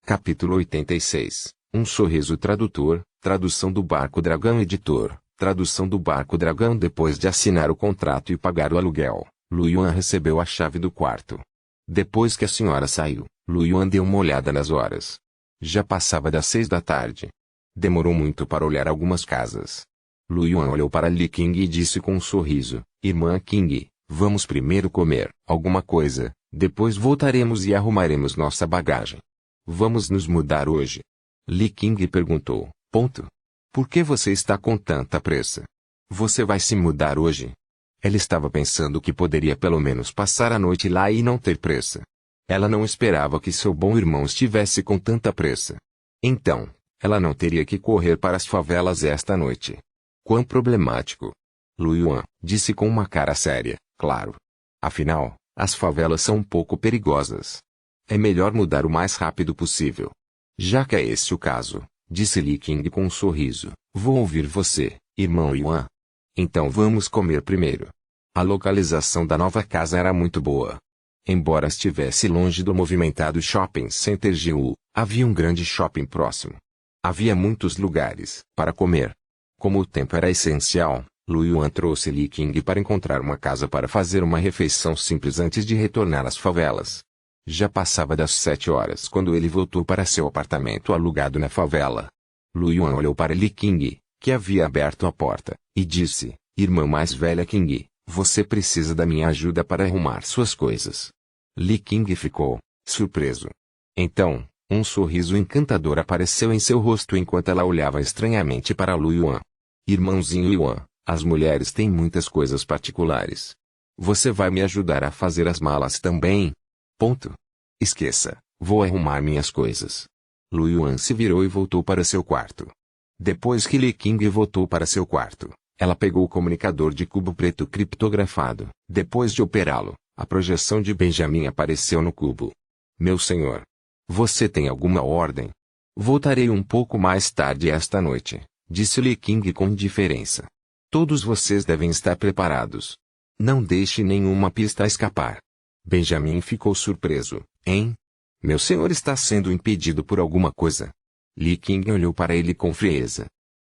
Capítulo 86. Um sorriso tradutor, tradução do Barco Dragão editor, tradução do Barco Dragão. Depois de assinar o contrato e pagar o aluguel, Lu Yuan recebeu a chave do quarto. Depois que a senhora saiu, Lu Yuan deu uma olhada nas horas. Já passava das 6 da tarde. Demorou muito para olhar algumas casas. Lu Yuan olhou para Li Qing e disse com um sorriso, Irmã Qing, vamos primeiro comer alguma coisa, depois voltaremos e arrumaremos nossa bagagem. Vamos nos mudar hoje? Li Qing perguntou. Por que você está com tanta pressa? Você vai se mudar hoje? Ela estava pensando que poderia pelo menos passar a noite lá e não ter pressa. Ela não esperava que seu bom irmão estivesse com tanta pressa. Então, ela não teria que correr para as favelas esta noite. Quão problemático! Lu Yuan disse com uma cara séria, claro. Afinal, as favelas são um pouco perigosas. É melhor mudar o mais rápido possível. Já que é esse o caso, disse Li Qing com um sorriso, vou ouvir você, irmão Yuan. Então vamos comer primeiro. A localização da nova casa era muito boa. Embora estivesse longe do movimentado shopping center Jiu, havia um grande shopping próximo. Havia muitos lugares para comer. Como o tempo era essencial, Lu Yuan trouxe Li Qing para encontrar uma casa para fazer uma refeição simples antes de retornar às favelas. Já passava das 7 horas quando ele voltou para seu apartamento alugado na favela. Lu Yuan olhou para Li Qing, que havia aberto a porta, e disse, Irmã mais velha Qing, você precisa da minha ajuda para arrumar suas coisas. Li Qing ficou surpreso. Então, um sorriso encantador apareceu em seu rosto enquanto ela olhava estranhamente para Lu Yuan. Irmãozinho Yuan, as mulheres têm muitas coisas particulares. Você vai me ajudar a fazer as malas também? Esqueça, vou arrumar minhas coisas. Lu Yuan se virou e voltou para seu quarto. Depois que Li Qing voltou para seu quarto, ela pegou o comunicador de cubo preto criptografado. Depois de operá-lo, a projeção de Benjamin apareceu no cubo. Meu senhor. Você tem alguma ordem? Voltarei um pouco mais tarde esta noite, disse Li Qing com indiferença. Todos vocês devem estar preparados. Não deixe nenhuma pista escapar. Benjamin ficou surpreso. Hein? Meu senhor está sendo impedido por alguma coisa. Li Qing olhou para ele com frieza.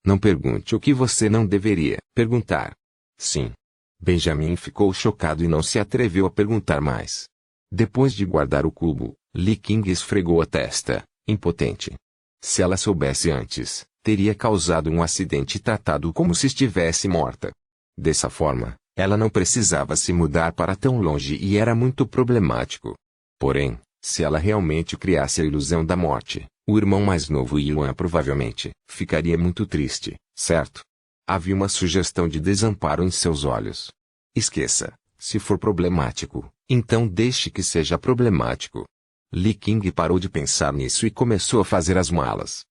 Não pergunte o que você não deveria perguntar. Sim. Benjamin ficou chocado e não se atreveu a perguntar mais. Depois de guardar o cubo, Li Qing esfregou a testa, impotente. Se ela soubesse antes, teria causado um acidente e tratado como se estivesse morta. Dessa forma, ela não precisava se mudar para tão longe e era muito problemático. Porém, se ela realmente criasse a ilusão da morte, o irmão mais novo Yuan provavelmente ficaria muito triste, certo? Havia uma sugestão de desamparo em seus olhos. Esqueça, se for problemático, então deixe que seja problemático. Li Qing parou de pensar nisso e começou a fazer as malas.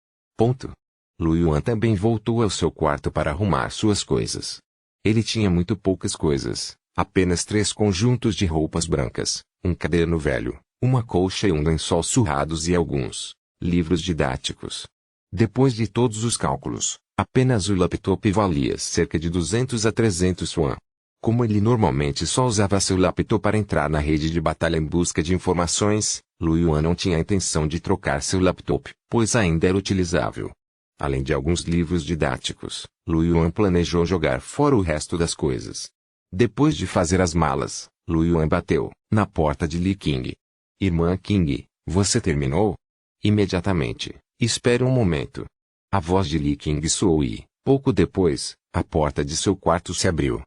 Lu Yuan também voltou ao seu quarto para arrumar suas coisas. Ele tinha muito poucas coisas, apenas 3 conjuntos de roupas brancas, um caderno velho, uma colcha e um lençol surrados e alguns livros didáticos. Depois de todos os cálculos, apenas o laptop valia cerca de 200 a 300 yuan. Como ele normalmente só usava seu laptop para entrar na rede de batalha em busca de informações, Lu Yuan não tinha a intenção de trocar seu laptop, pois ainda era utilizável. Além de alguns livros didáticos, Lu Yuan planejou jogar fora o resto das coisas. Depois de fazer as malas, Lu Yuan bateu na porta de Li Qing. Irmã Qing, você terminou? Imediatamente, espere um momento. A voz de Li Qing soou e, pouco depois, a porta de seu quarto se abriu.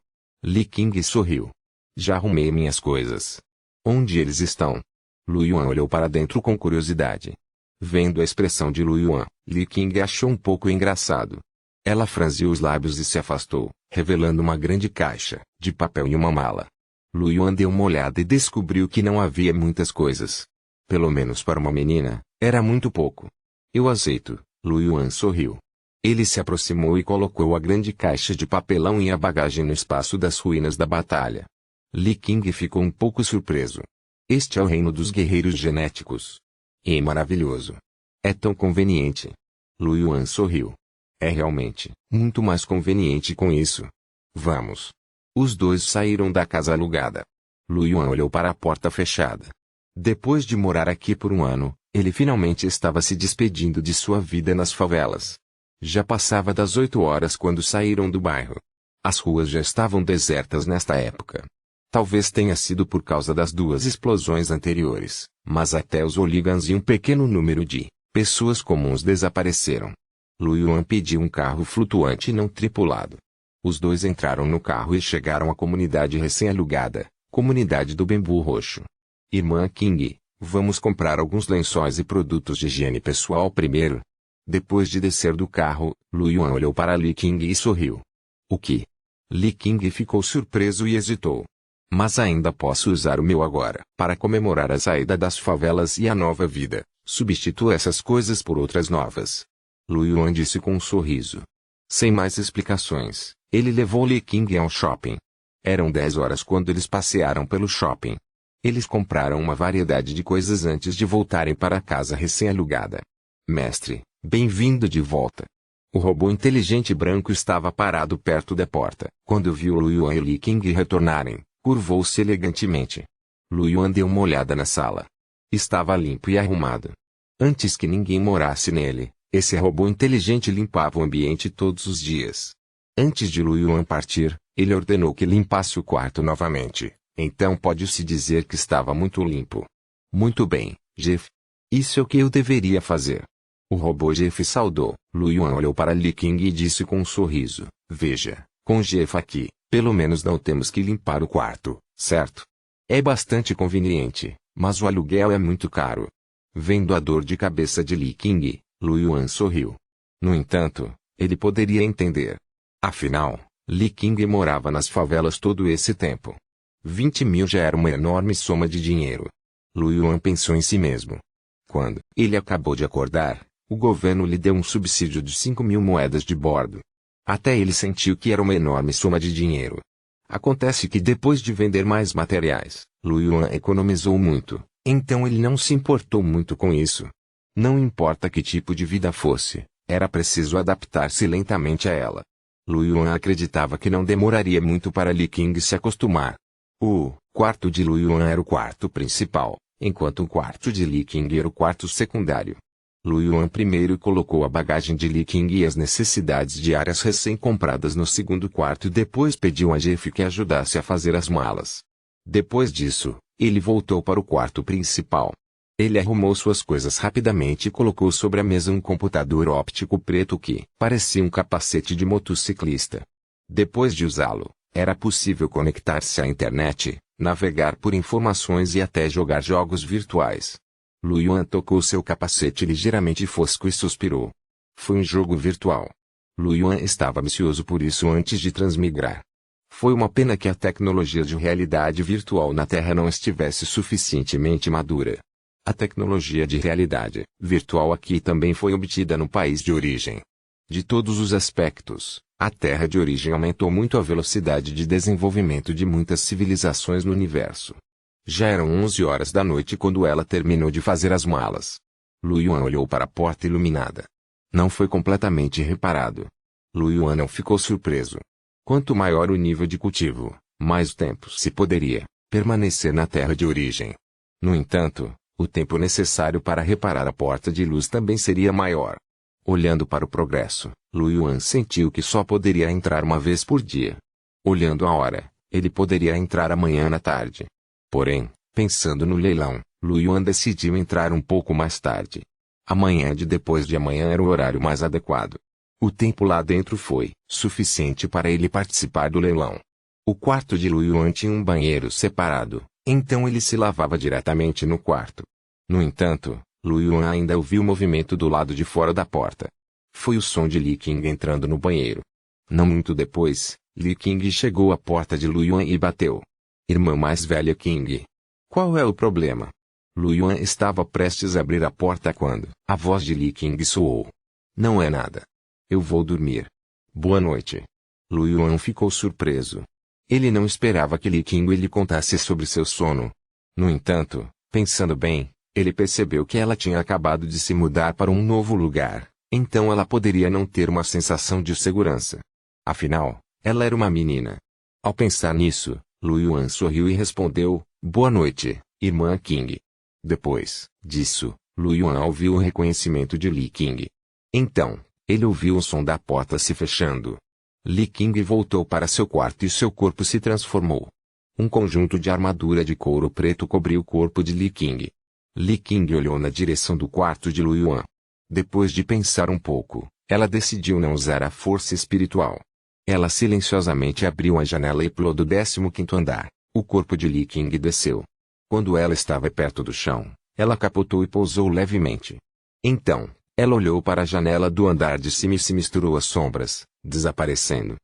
Li Qing sorriu. Já arrumei minhas coisas. Onde eles estão? Lu Yuan olhou para dentro com curiosidade. Vendo a expressão de Lu Yuan, Li Qing achou um pouco engraçado. Ela franziu os lábios e se afastou, revelando uma grande caixa de papel e uma mala. Lu Yuan deu uma olhada e descobriu que não havia muitas coisas. Pelo menos para uma menina, era muito pouco. Eu aceito, Lu Yuan sorriu. Ele se aproximou e colocou a grande caixa de papelão e a bagagem no espaço das ruínas da batalha. Li Qing ficou um pouco surpreso. Este é o reino dos guerreiros genéticos. É maravilhoso. É tão conveniente. Lu Yuan sorriu. É realmente muito mais conveniente com isso. Vamos. Os dois saíram da casa alugada. Lu Yuan olhou para a porta fechada. Depois de morar aqui por um ano, Ele finalmente estava se despedindo de sua vida nas favelas. Já passava das 8 horas quando saíram do bairro. As ruas já estavam desertas nesta época. Talvez tenha sido por causa das 2 explosões anteriores, mas até os hooligans e um pequeno número de pessoas comuns desapareceram. Lu Yuan pediu um carro flutuante não tripulado. Os dois entraram no carro e chegaram à comunidade recém-alugada, comunidade do Bambu Roxo. Irmã King, vamos comprar alguns lençóis e produtos de higiene pessoal primeiro. Depois de descer do carro, Lu Yuan olhou para Li King e sorriu. O que? Li King ficou surpreso e hesitou. Mas ainda posso usar o meu agora. Para comemorar a saída das favelas e a nova vida, substitua essas coisas por outras novas. Lu Yuan disse com um sorriso. Sem mais explicações, ele levou Li King ao shopping. Eram 10 horas quando eles passearam pelo shopping. Eles compraram uma variedade de coisas antes de voltarem para a casa recém-alugada. Mestre, bem-vindo de volta. O robô inteligente branco estava parado perto da porta. Quando viu Lu Yuan e Li King retornarem, curvou-se elegantemente. Lu Yuan deu uma olhada na sala. Estava limpo e arrumado. Antes que ninguém morasse nele, esse robô inteligente limpava o ambiente todos os dias. Antes de Lu Yuan partir, ele ordenou que limpasse o quarto novamente. Então pode-se dizer que estava muito limpo. Muito bem, Jeff. Isso é o que eu deveria fazer. O robô Jeff saudou. Lu Yuan olhou para Li King e disse com um sorriso. Veja, com Jeff aqui, pelo menos não temos que limpar o quarto, certo? É bastante conveniente, mas o aluguel é muito caro. Vendo a dor de cabeça de Li King, Lu Yuan sorriu. No entanto, ele poderia entender. Afinal, Li King morava nas favelas todo esse tempo. 20 mil já era uma enorme soma de dinheiro. Lu Yuan pensou em si mesmo. Quando ele acabou de acordar, o governo lhe deu um subsídio de 5.000 moedas de bordo. Até ele sentiu que era uma enorme soma de dinheiro. Acontece que depois de vender mais materiais, Lu Yuan economizou muito, então ele não se importou muito com isso. Não importa que tipo de vida fosse, era preciso adaptar-se lentamente a ela. Lu Yuan acreditava que não demoraria muito para Li King se acostumar. O quarto de Lu Yuan era o quarto principal, enquanto o quarto de Li King era o quarto secundário. Lu Yuan primeiro colocou a bagagem de Li King e as necessidades diárias recém-compradas no segundo quarto e depois pediu a Jeff que ajudasse a fazer as malas. Depois disso, ele voltou para o quarto principal. Ele arrumou suas coisas rapidamente e colocou sobre a mesa um computador óptico preto que parecia um capacete de motociclista. Depois de usá-lo, era possível conectar-se à internet, navegar por informações e até jogar jogos virtuais. Lu Yuan tocou seu capacete ligeiramente fosco e suspirou. Foi um jogo virtual. Lu Yuan estava ansioso por isso antes de transmigrar. Foi uma pena que a tecnologia de realidade virtual na Terra não estivesse suficientemente madura. A tecnologia de realidade virtual aqui também foi obtida no país de origem. De todos os aspectos, a Terra de origem aumentou muito a velocidade de desenvolvimento de muitas civilizações no universo. Já eram 11 horas da noite quando ela terminou de fazer as malas. Lu Yuan olhou para a porta iluminada. Não foi completamente reparado. Lu Yuan não ficou surpreso. Quanto maior o nível de cultivo, mais tempo se poderia permanecer na terra de origem. No entanto, o tempo necessário para reparar a porta de luz também seria maior. Olhando para o progresso, Lu Yuan sentiu que só poderia entrar uma vez por dia. Olhando a hora, ele poderia entrar amanhã na tarde. Porém, pensando no leilão, Lu Yuan decidiu entrar um pouco mais tarde. Amanhã de depois de amanhã era o horário mais adequado. O tempo lá dentro foi suficiente para ele participar do leilão. O quarto de Lu Yuan tinha um banheiro separado, então ele se lavava diretamente no quarto. No entanto, Lu Yuan ainda ouviu o movimento do lado de fora da porta. Foi o som de Li King entrando no banheiro. Não muito depois, Li King chegou à porta de Lu Yuan e bateu. Irmã mais velha King. Qual é o problema? Lu Yuan estava prestes a abrir a porta quando a voz de Li King soou. Não é nada. Eu vou dormir. Boa noite. Lu Yuan ficou surpreso. Ele não esperava que Li King lhe contasse sobre seu sono. No entanto, pensando bem, ele percebeu que ela tinha acabado de se mudar para um novo lugar, então ela poderia não ter uma sensação de segurança. Afinal, ela era uma menina. Ao pensar nisso, Lu Yuan sorriu e respondeu, boa noite, irmã King. Depois disso, Lu Yuan ouviu o reconhecimento de Li Qing. Então, ele ouviu o som da porta se fechando. Li Qing voltou para seu quarto e seu corpo se transformou. Um conjunto de armadura de couro preto cobriu o corpo de Li Qing. Li Qing olhou na direção do quarto de Lu Yuan. Depois de pensar um pouco, ela decidiu não usar a força espiritual. Ela silenciosamente abriu a janela e pulou do 15º andar. O corpo de Li Qing desceu. Quando ela estava perto do chão, ela capotou e pousou levemente. Então, ela olhou para a janela do andar de cima e se misturou às sombras, desaparecendo.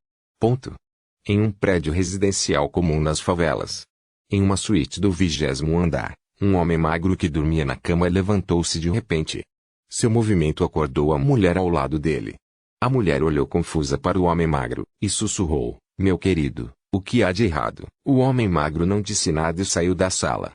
Em um prédio residencial comum nas favelas. Em uma suíte do 20º andar, um homem magro que dormia na cama levantou-se de repente. Seu movimento acordou a mulher ao lado dele. A mulher olhou confusa para o homem magro, e sussurrou, meu querido, o que há de errado? O homem magro não disse nada e saiu da sala.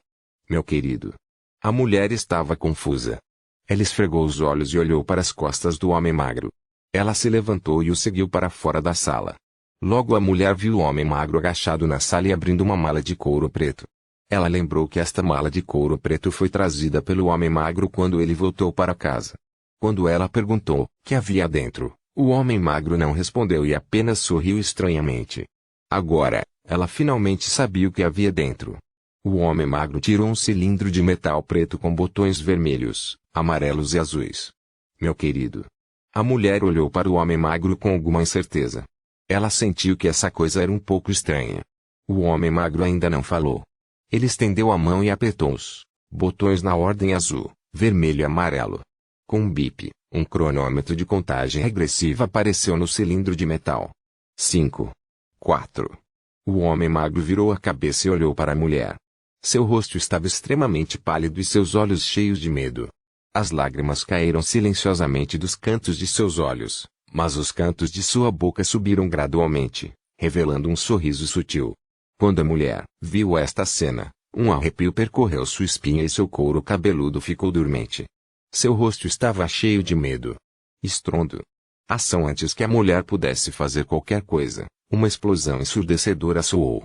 Meu querido. A mulher estava confusa. Ela esfregou os olhos e olhou para as costas do homem magro. Ela se levantou e o seguiu para fora da sala. Logo a mulher viu o homem magro agachado na sala e abrindo uma mala de couro preto. Ela lembrou que esta mala de couro preto foi trazida pelo homem magro quando ele voltou para casa. Quando ela perguntou o que havia dentro, o homem magro não respondeu e apenas sorriu estranhamente. Agora, ela finalmente sabia o que havia dentro. O homem magro tirou um cilindro de metal preto com botões vermelhos, amarelos e azuis. Meu querido. A mulher olhou para o homem magro com alguma incerteza. Ela sentiu que essa coisa era um pouco estranha. O homem magro ainda não falou. Ele estendeu a mão e apertou os botões na ordem azul, vermelho e amarelo. Com um bip, um cronômetro de contagem regressiva apareceu no cilindro de metal. 5. 4. O homem magro virou a cabeça e olhou para a mulher. Seu rosto estava extremamente pálido e seus olhos cheios de medo. As lágrimas caíram silenciosamente dos cantos de seus olhos, mas os cantos de sua boca subiram gradualmente, revelando um sorriso sutil. Quando a mulher viu esta cena, um arrepio percorreu sua espinha e seu couro cabeludo ficou dormente. Seu rosto estava cheio de medo. Estrondo. Ação antes que a mulher pudesse fazer qualquer coisa, uma explosão ensurdecedora soou.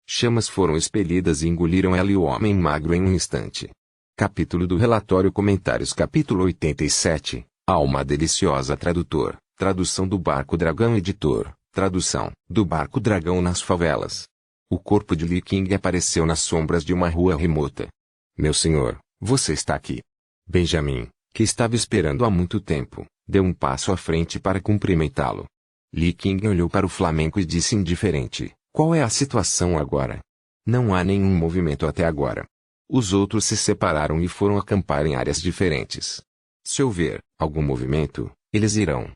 Chamas foram expelidas e engoliram ela e o homem magro em um instante. Capítulo do relatório Comentários Capítulo 87, Alma Deliciosa Tradutor, tradução do Barco Dragão Editor, tradução, do Barco Dragão nas favelas. O corpo de Li Qing apareceu nas sombras de uma rua remota. Meu senhor, você está aqui. Benjamin, que estava esperando há muito tempo, deu um passo à frente para cumprimentá-lo. Li Qing olhou para o flamenco e disse indiferente, qual é a situação agora? Não há nenhum movimento até agora. Os outros se separaram e foram acampar em áreas diferentes. Se houver algum movimento, eles irão.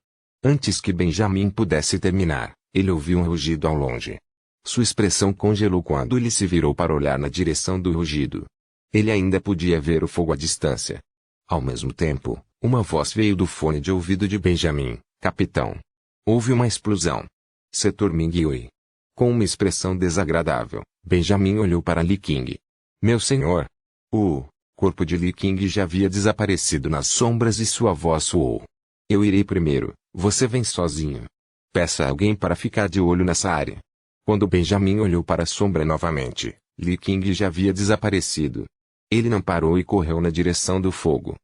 Antes que Benjamin pudesse terminar, ele ouviu um rugido ao longe. Sua expressão congelou quando ele se virou para olhar na direção do rugido. Ele ainda podia ver o fogo à distância. Ao mesmo tempo, uma voz veio do fone de ouvido de Benjamin, capitão. Houve uma explosão. Setor Mingyue. Com uma expressão desagradável, Benjamin olhou para Li Qing. Meu senhor. O corpo de Li Qing já havia desaparecido nas sombras e sua voz soou. Eu irei primeiro, você vem sozinho. Peça a alguém para ficar de olho nessa área. Quando Benjamin olhou para a sombra novamente, Li Qing já havia desaparecido. Ele não parou e correu na direção do fogo.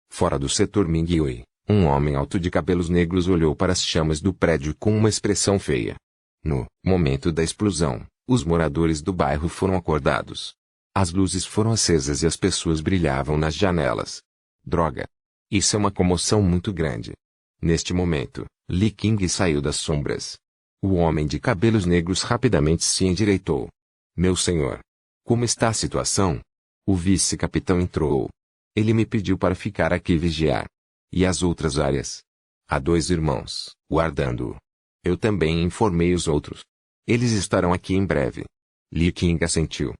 Fora do setor Mingyue, um homem alto de cabelos negros olhou para as chamas do prédio com uma expressão feia. No momento da explosão, os moradores do bairro foram acordados. As luzes foram acesas e as pessoas brilhavam nas janelas. Droga! Isso é uma comoção muito grande. Neste momento, Li Qing saiu das sombras. O homem de cabelos negros rapidamente se endireitou. Meu senhor. Como está a situação? O vice-capitão entrou. Ele me pediu para ficar aqui e vigiar. E as outras áreas? Há 2 irmãos, guardando-o. Eu também informei os outros. Eles estarão aqui em breve. Li Qing assentiu.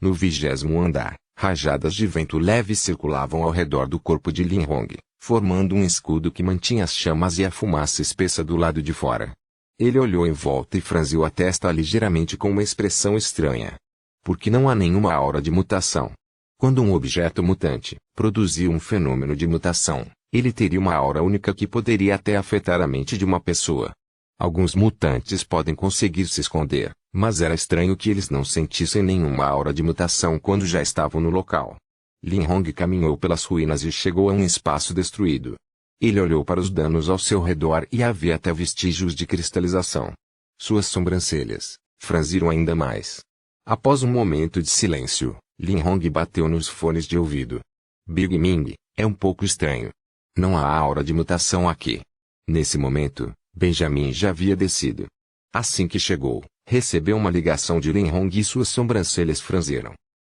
No 20º andar, rajadas de vento leve circulavam ao redor do corpo de Lin Hong, formando um escudo que mantinha as chamas e a fumaça espessa do lado de fora. Ele olhou em volta e franziu a testa ligeiramente com uma expressão estranha. Porque não há nenhuma aura de mutação. Quando um objeto mutante produzia um fenômeno de mutação, ele teria uma aura única que poderia até afetar a mente de uma pessoa. Alguns mutantes podem conseguir se esconder, mas era estranho que eles não sentissem nenhuma aura de mutação quando já estavam no local. Lin Hong caminhou pelas ruínas e chegou a um espaço destruído. Ele olhou para os danos ao seu redor e havia até vestígios de cristalização. Suas sobrancelhas franziram ainda mais. Após um momento de silêncio, Lin Hong bateu nos fones de ouvido. Big Ming, é um pouco estranho. Não há aura de mutação aqui. Nesse momento, Benjamin já havia descido. Assim que chegou, recebeu uma ligação de Lin Hong e suas sobrancelhas franziram.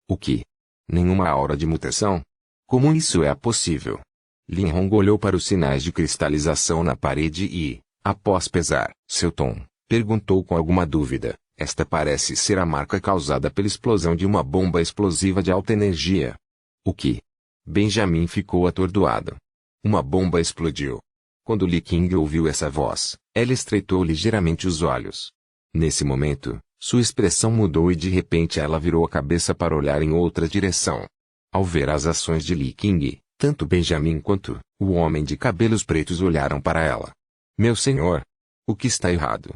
O que? Nenhuma aura de mutação? Como isso é possível? Lin Hong olhou para os sinais de cristalização na parede e, após pesar seu tom, perguntou com alguma dúvida: esta parece ser a marca causada pela explosão de uma bomba explosiva de alta energia. O que? Benjamin ficou atordoado. Uma bomba explodiu. Quando Li Qing ouviu essa voz, ela estreitou ligeiramente os olhos. Nesse momento, sua expressão mudou e de repente ela virou a cabeça para olhar em outra direção. Ao ver as ações de Li Qing, tanto Benjamin quanto o homem de cabelos pretos olharam para ela. Meu senhor! O que está errado?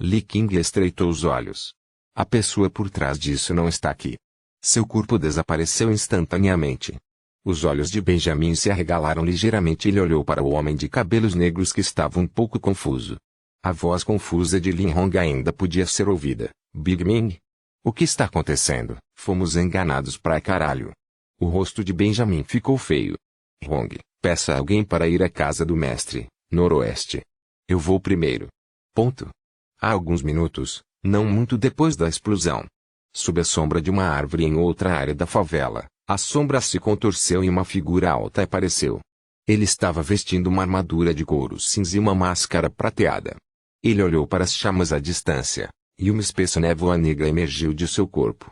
Li Qing estreitou os olhos. A pessoa por trás disso não está aqui. Seu corpo desapareceu instantaneamente. Os olhos de Benjamin se arregalaram ligeiramente e ele olhou para o homem de cabelos negros que estava um pouco confuso. A voz confusa de Lin Hong ainda podia ser ouvida. Big Ming? O que está acontecendo? Fomos enganados pra caralho. O rosto de Benjamin ficou feio. Hong, peça alguém para ir à casa do mestre, noroeste. Eu vou primeiro. Ponto. Há alguns minutos, não muito depois da explosão. Sob a sombra de uma árvore em outra área da favela, a sombra se contorceu e uma figura alta apareceu. Ele estava vestindo uma armadura de couro cinza e uma máscara prateada. Ele olhou para as chamas à distância, e uma espessa névoa negra emergiu de seu corpo.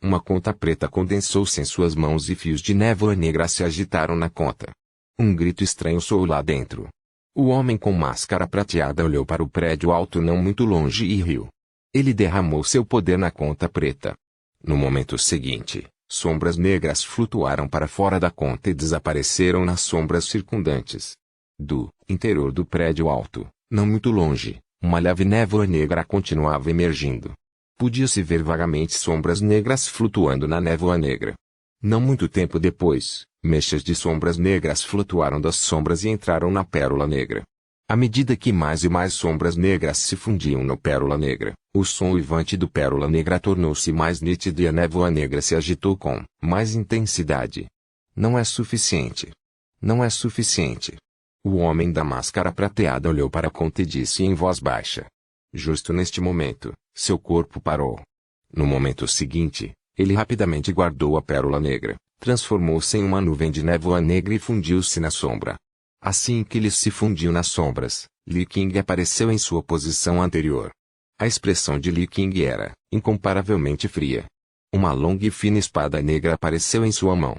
Uma conta preta condensou-se em suas mãos e fios de névoa negra se agitaram na conta. Um grito estranho soou lá dentro. O homem com máscara prateada olhou para o prédio alto não muito longe e riu. Ele derramou seu poder na conta preta. No momento seguinte, sombras negras flutuaram para fora da conta e desapareceram nas sombras circundantes. Do interior do prédio alto, não muito longe, uma leve névoa negra continuava emergindo. Podia-se ver vagamente sombras negras flutuando na névoa negra. Não muito tempo depois, mechas de sombras negras flutuaram das sombras e entraram na pérola negra. À medida que mais e mais sombras negras se fundiam na pérola negra, o som uivante do pérola negra tornou-se mais nítido e a névoa negra se agitou com mais intensidade. Não é suficiente. Não é suficiente. O homem da máscara prateada olhou para a conta e disse em voz baixa. Justo neste momento, seu corpo parou. No momento seguinte, ele rapidamente guardou a pérola negra, transformou-se em uma nuvem de névoa negra e fundiu-se na sombra. Assim que ele se fundiu nas sombras, Li Qing apareceu em sua posição anterior. A expressão de Li Qing era, incomparavelmente fria. Uma longa e fina espada negra apareceu em sua mão.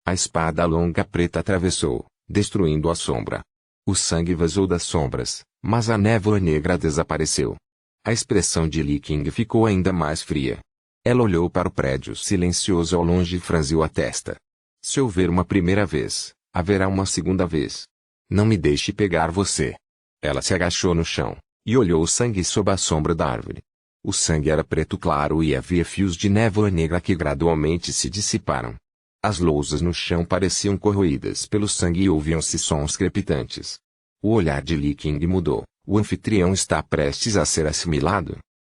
A espada longa preta atravessou, destruindo a sombra. O sangue vazou das sombras, mas a névoa negra desapareceu. A expressão de Li Qing ficou ainda mais fria. Ela olhou para o prédio silencioso ao longe e franziu a testa. Se houver uma primeira vez, haverá uma segunda vez. Não me deixe pegar você. Ela se agachou no chão, e olhou o sangue sob a sombra da árvore. O sangue era preto claro e havia fios de névoa negra que gradualmente se dissiparam. As lousas no chão pareciam corroídas pelo sangue e ouviam-se sons crepitantes. O olhar de Li Qing mudou. O anfitrião está prestes a ser assimilado.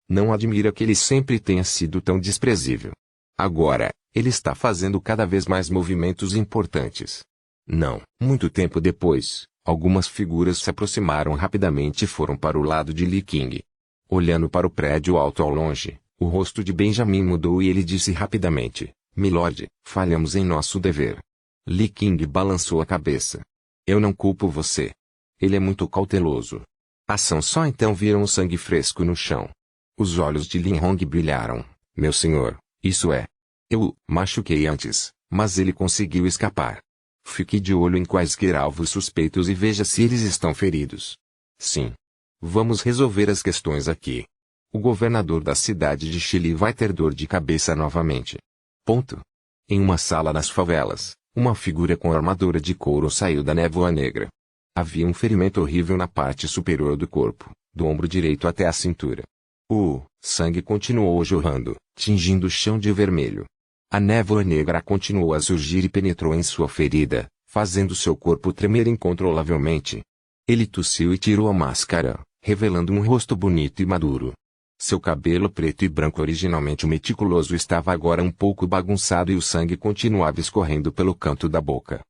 Não admira que ele sempre tenha sido tão desprezível. Agora, ele está fazendo cada vez mais movimentos importantes. Não. Muito tempo depois, algumas figuras se aproximaram rapidamente e foram para o lado de Li Qing. Olhando para o prédio alto ao longe, o rosto de Benjamin mudou e ele disse rapidamente, Milord, falhamos em nosso dever. Li Qing balançou a cabeça. Eu não culpo você. Ele é muito cauteloso. Ação só então viram o sangue fresco no chão. Os olhos de Lin Hong brilharam. Meu senhor, isso é. Eu o machuquei antes, mas ele conseguiu escapar. Fique de olho em quaisquer alvos suspeitos e veja se eles estão feridos. Sim. Vamos resolver as questões aqui. O governador da cidade de Chile vai ter dor de cabeça novamente. Ponto. Em uma sala nas favelas, uma figura com armadura de couro saiu da névoa negra. Havia um ferimento horrível na parte superior do corpo, do ombro direito até a cintura. O sangue continuou jorrando, tingindo o chão de vermelho. A névoa negra continuou a surgir e penetrou em sua ferida, fazendo seu corpo tremer incontrolavelmente. Ele tossiu e tirou a máscara, revelando um rosto bonito e maduro. Seu cabelo preto e branco originalmente meticuloso estava agora um pouco bagunçado e o sangue continuava escorrendo pelo canto da boca.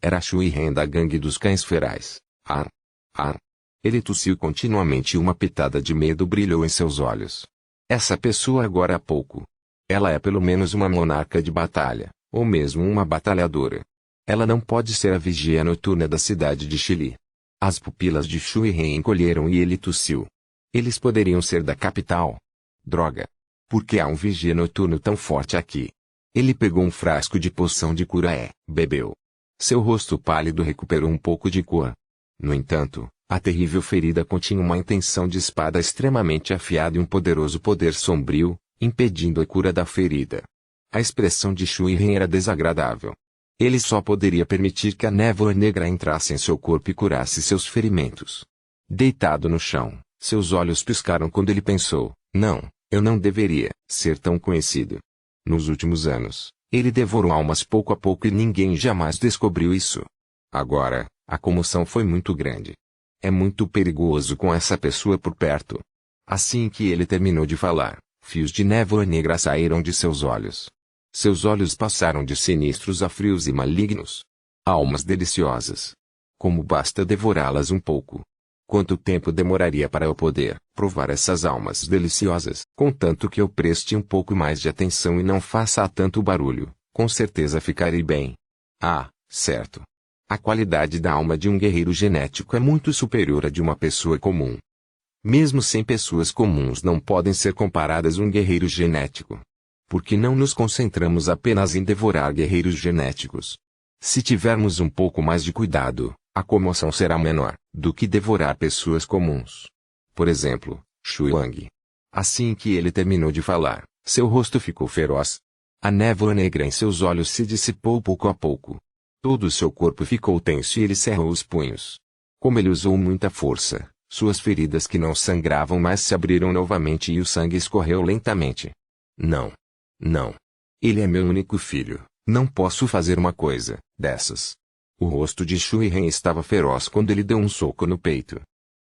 Era Shui Ren da gangue dos cães ferais. Ar. Ar. Ele tossiu continuamente e uma pitada de medo brilhou em seus olhos. Essa pessoa agora há pouco. Ela é pelo menos uma monarca de batalha, ou mesmo uma batalhadora. Ela não pode ser a vigia noturna da cidade de Chili. As pupilas de Shui Ren encolheram e ele tossiu. Eles poderiam ser da capital. Droga! Por que há um vigia noturno tão forte aqui? Ele pegou um frasco de poção de cura e bebeu. Seu rosto pálido recuperou um pouco de cor. No entanto, a terrível ferida continha uma intenção de espada extremamente afiada e um poderoso poder sombrio, impedindo a cura da ferida. A expressão de Shui Ren era desagradável. Ele só poderia permitir que a névoa negra entrasse em seu corpo e curasse seus ferimentos. Deitado no chão, seus olhos piscaram quando ele pensou, não, eu não deveria ser tão conhecido. Nos últimos anos, ele devorou almas pouco a pouco e ninguém jamais descobriu isso. Agora, a comoção foi muito grande. É muito perigoso com essa pessoa por perto. Assim que ele terminou de falar, fios de névoa negra saíram de seus olhos. Seus olhos passaram de sinistros a frios e malignos. Almas deliciosas. Como basta devorá-las um pouco. Quanto tempo demoraria para eu poder provar essas almas deliciosas? Contanto que eu preste um pouco mais de atenção e não faça tanto barulho, com certeza ficarei bem. Ah, certo. A qualidade da alma de um guerreiro genético é muito superior à de uma pessoa comum. Mesmo 100 pessoas comuns não podem ser comparadas a um guerreiro genético. Por que não nos concentramos apenas em devorar guerreiros genéticos? Se tivermos um pouco mais de cuidado, a comoção será menor do que devorar pessoas comuns. Por exemplo, Shui Wang. Assim que ele terminou de falar, seu rosto ficou feroz. A névoa negra em seus olhos se dissipou pouco a pouco. Todo o seu corpo ficou tenso e ele cerrou os punhos. Como ele usou muita força, suas feridas que não sangravam mais se abriram novamente e o sangue escorreu lentamente. Não. Não. Ele é meu único filho, não posso fazer uma coisa dessas. O rosto de Shui Ren estava feroz quando ele deu um soco no peito.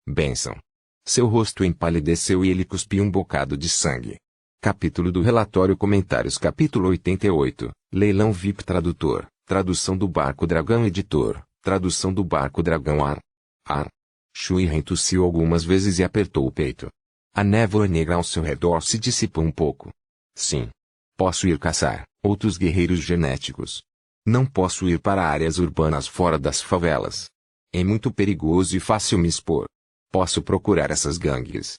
Bênção. Seu rosto empalideceu e ele cuspiu um bocado de sangue. Capítulo do relatório comentários capítulo 88, Leilão VIP tradutor, tradução do Barco Dragão editor, tradução do Barco Dragão Ar. Ar. Shui Ren tossiu algumas vezes e apertou o peito. A névoa negra ao seu redor se dissipou um pouco. Sim. Posso ir caçar outros guerreiros genéticos. Não posso ir para áreas urbanas fora das favelas. É muito perigoso e fácil me expor. Posso procurar essas gangues.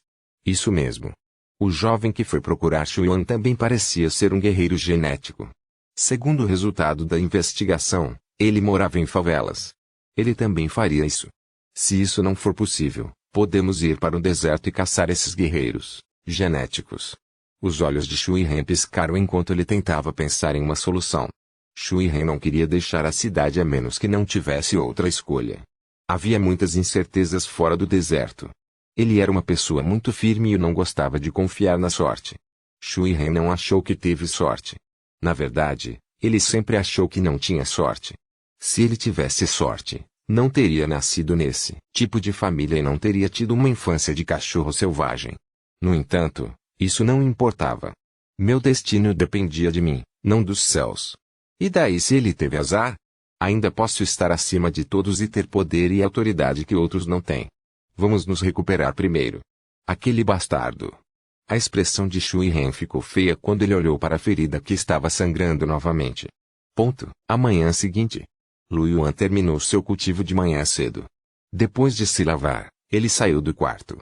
Isso mesmo. O jovem que foi procurar Shuyan também parecia ser um guerreiro genético. Segundo o resultado da investigação, ele morava em favelas. Ele também faria isso. Se isso não for possível, podemos ir para o deserto e caçar esses guerreiros genéticos. Os olhos de Shui Ren piscaram enquanto ele tentava pensar em uma solução. Shui Ren não queria deixar a cidade a menos que não tivesse outra escolha. Havia muitas incertezas fora do deserto. Ele era uma pessoa muito firme e não gostava de confiar na sorte. Shui Ren não achou que teve sorte. Na verdade, ele sempre achou que não tinha sorte. Se ele tivesse sorte, não teria nascido nesse tipo de família e não teria tido uma infância de cachorro selvagem. No entanto, isso não importava. Meu destino dependia de mim, não dos céus. E daí se ele teve azar? Ainda posso estar acima de todos e ter poder e autoridade que outros não têm. Vamos nos recuperar primeiro. Aquele bastardo. A expressão de Shui Ren ficou feia quando ele olhou para a ferida que estava sangrando novamente. Amanhã seguinte. Lu Yuan terminou seu cultivo de manhã cedo. Depois de se lavar, ele saiu do quarto.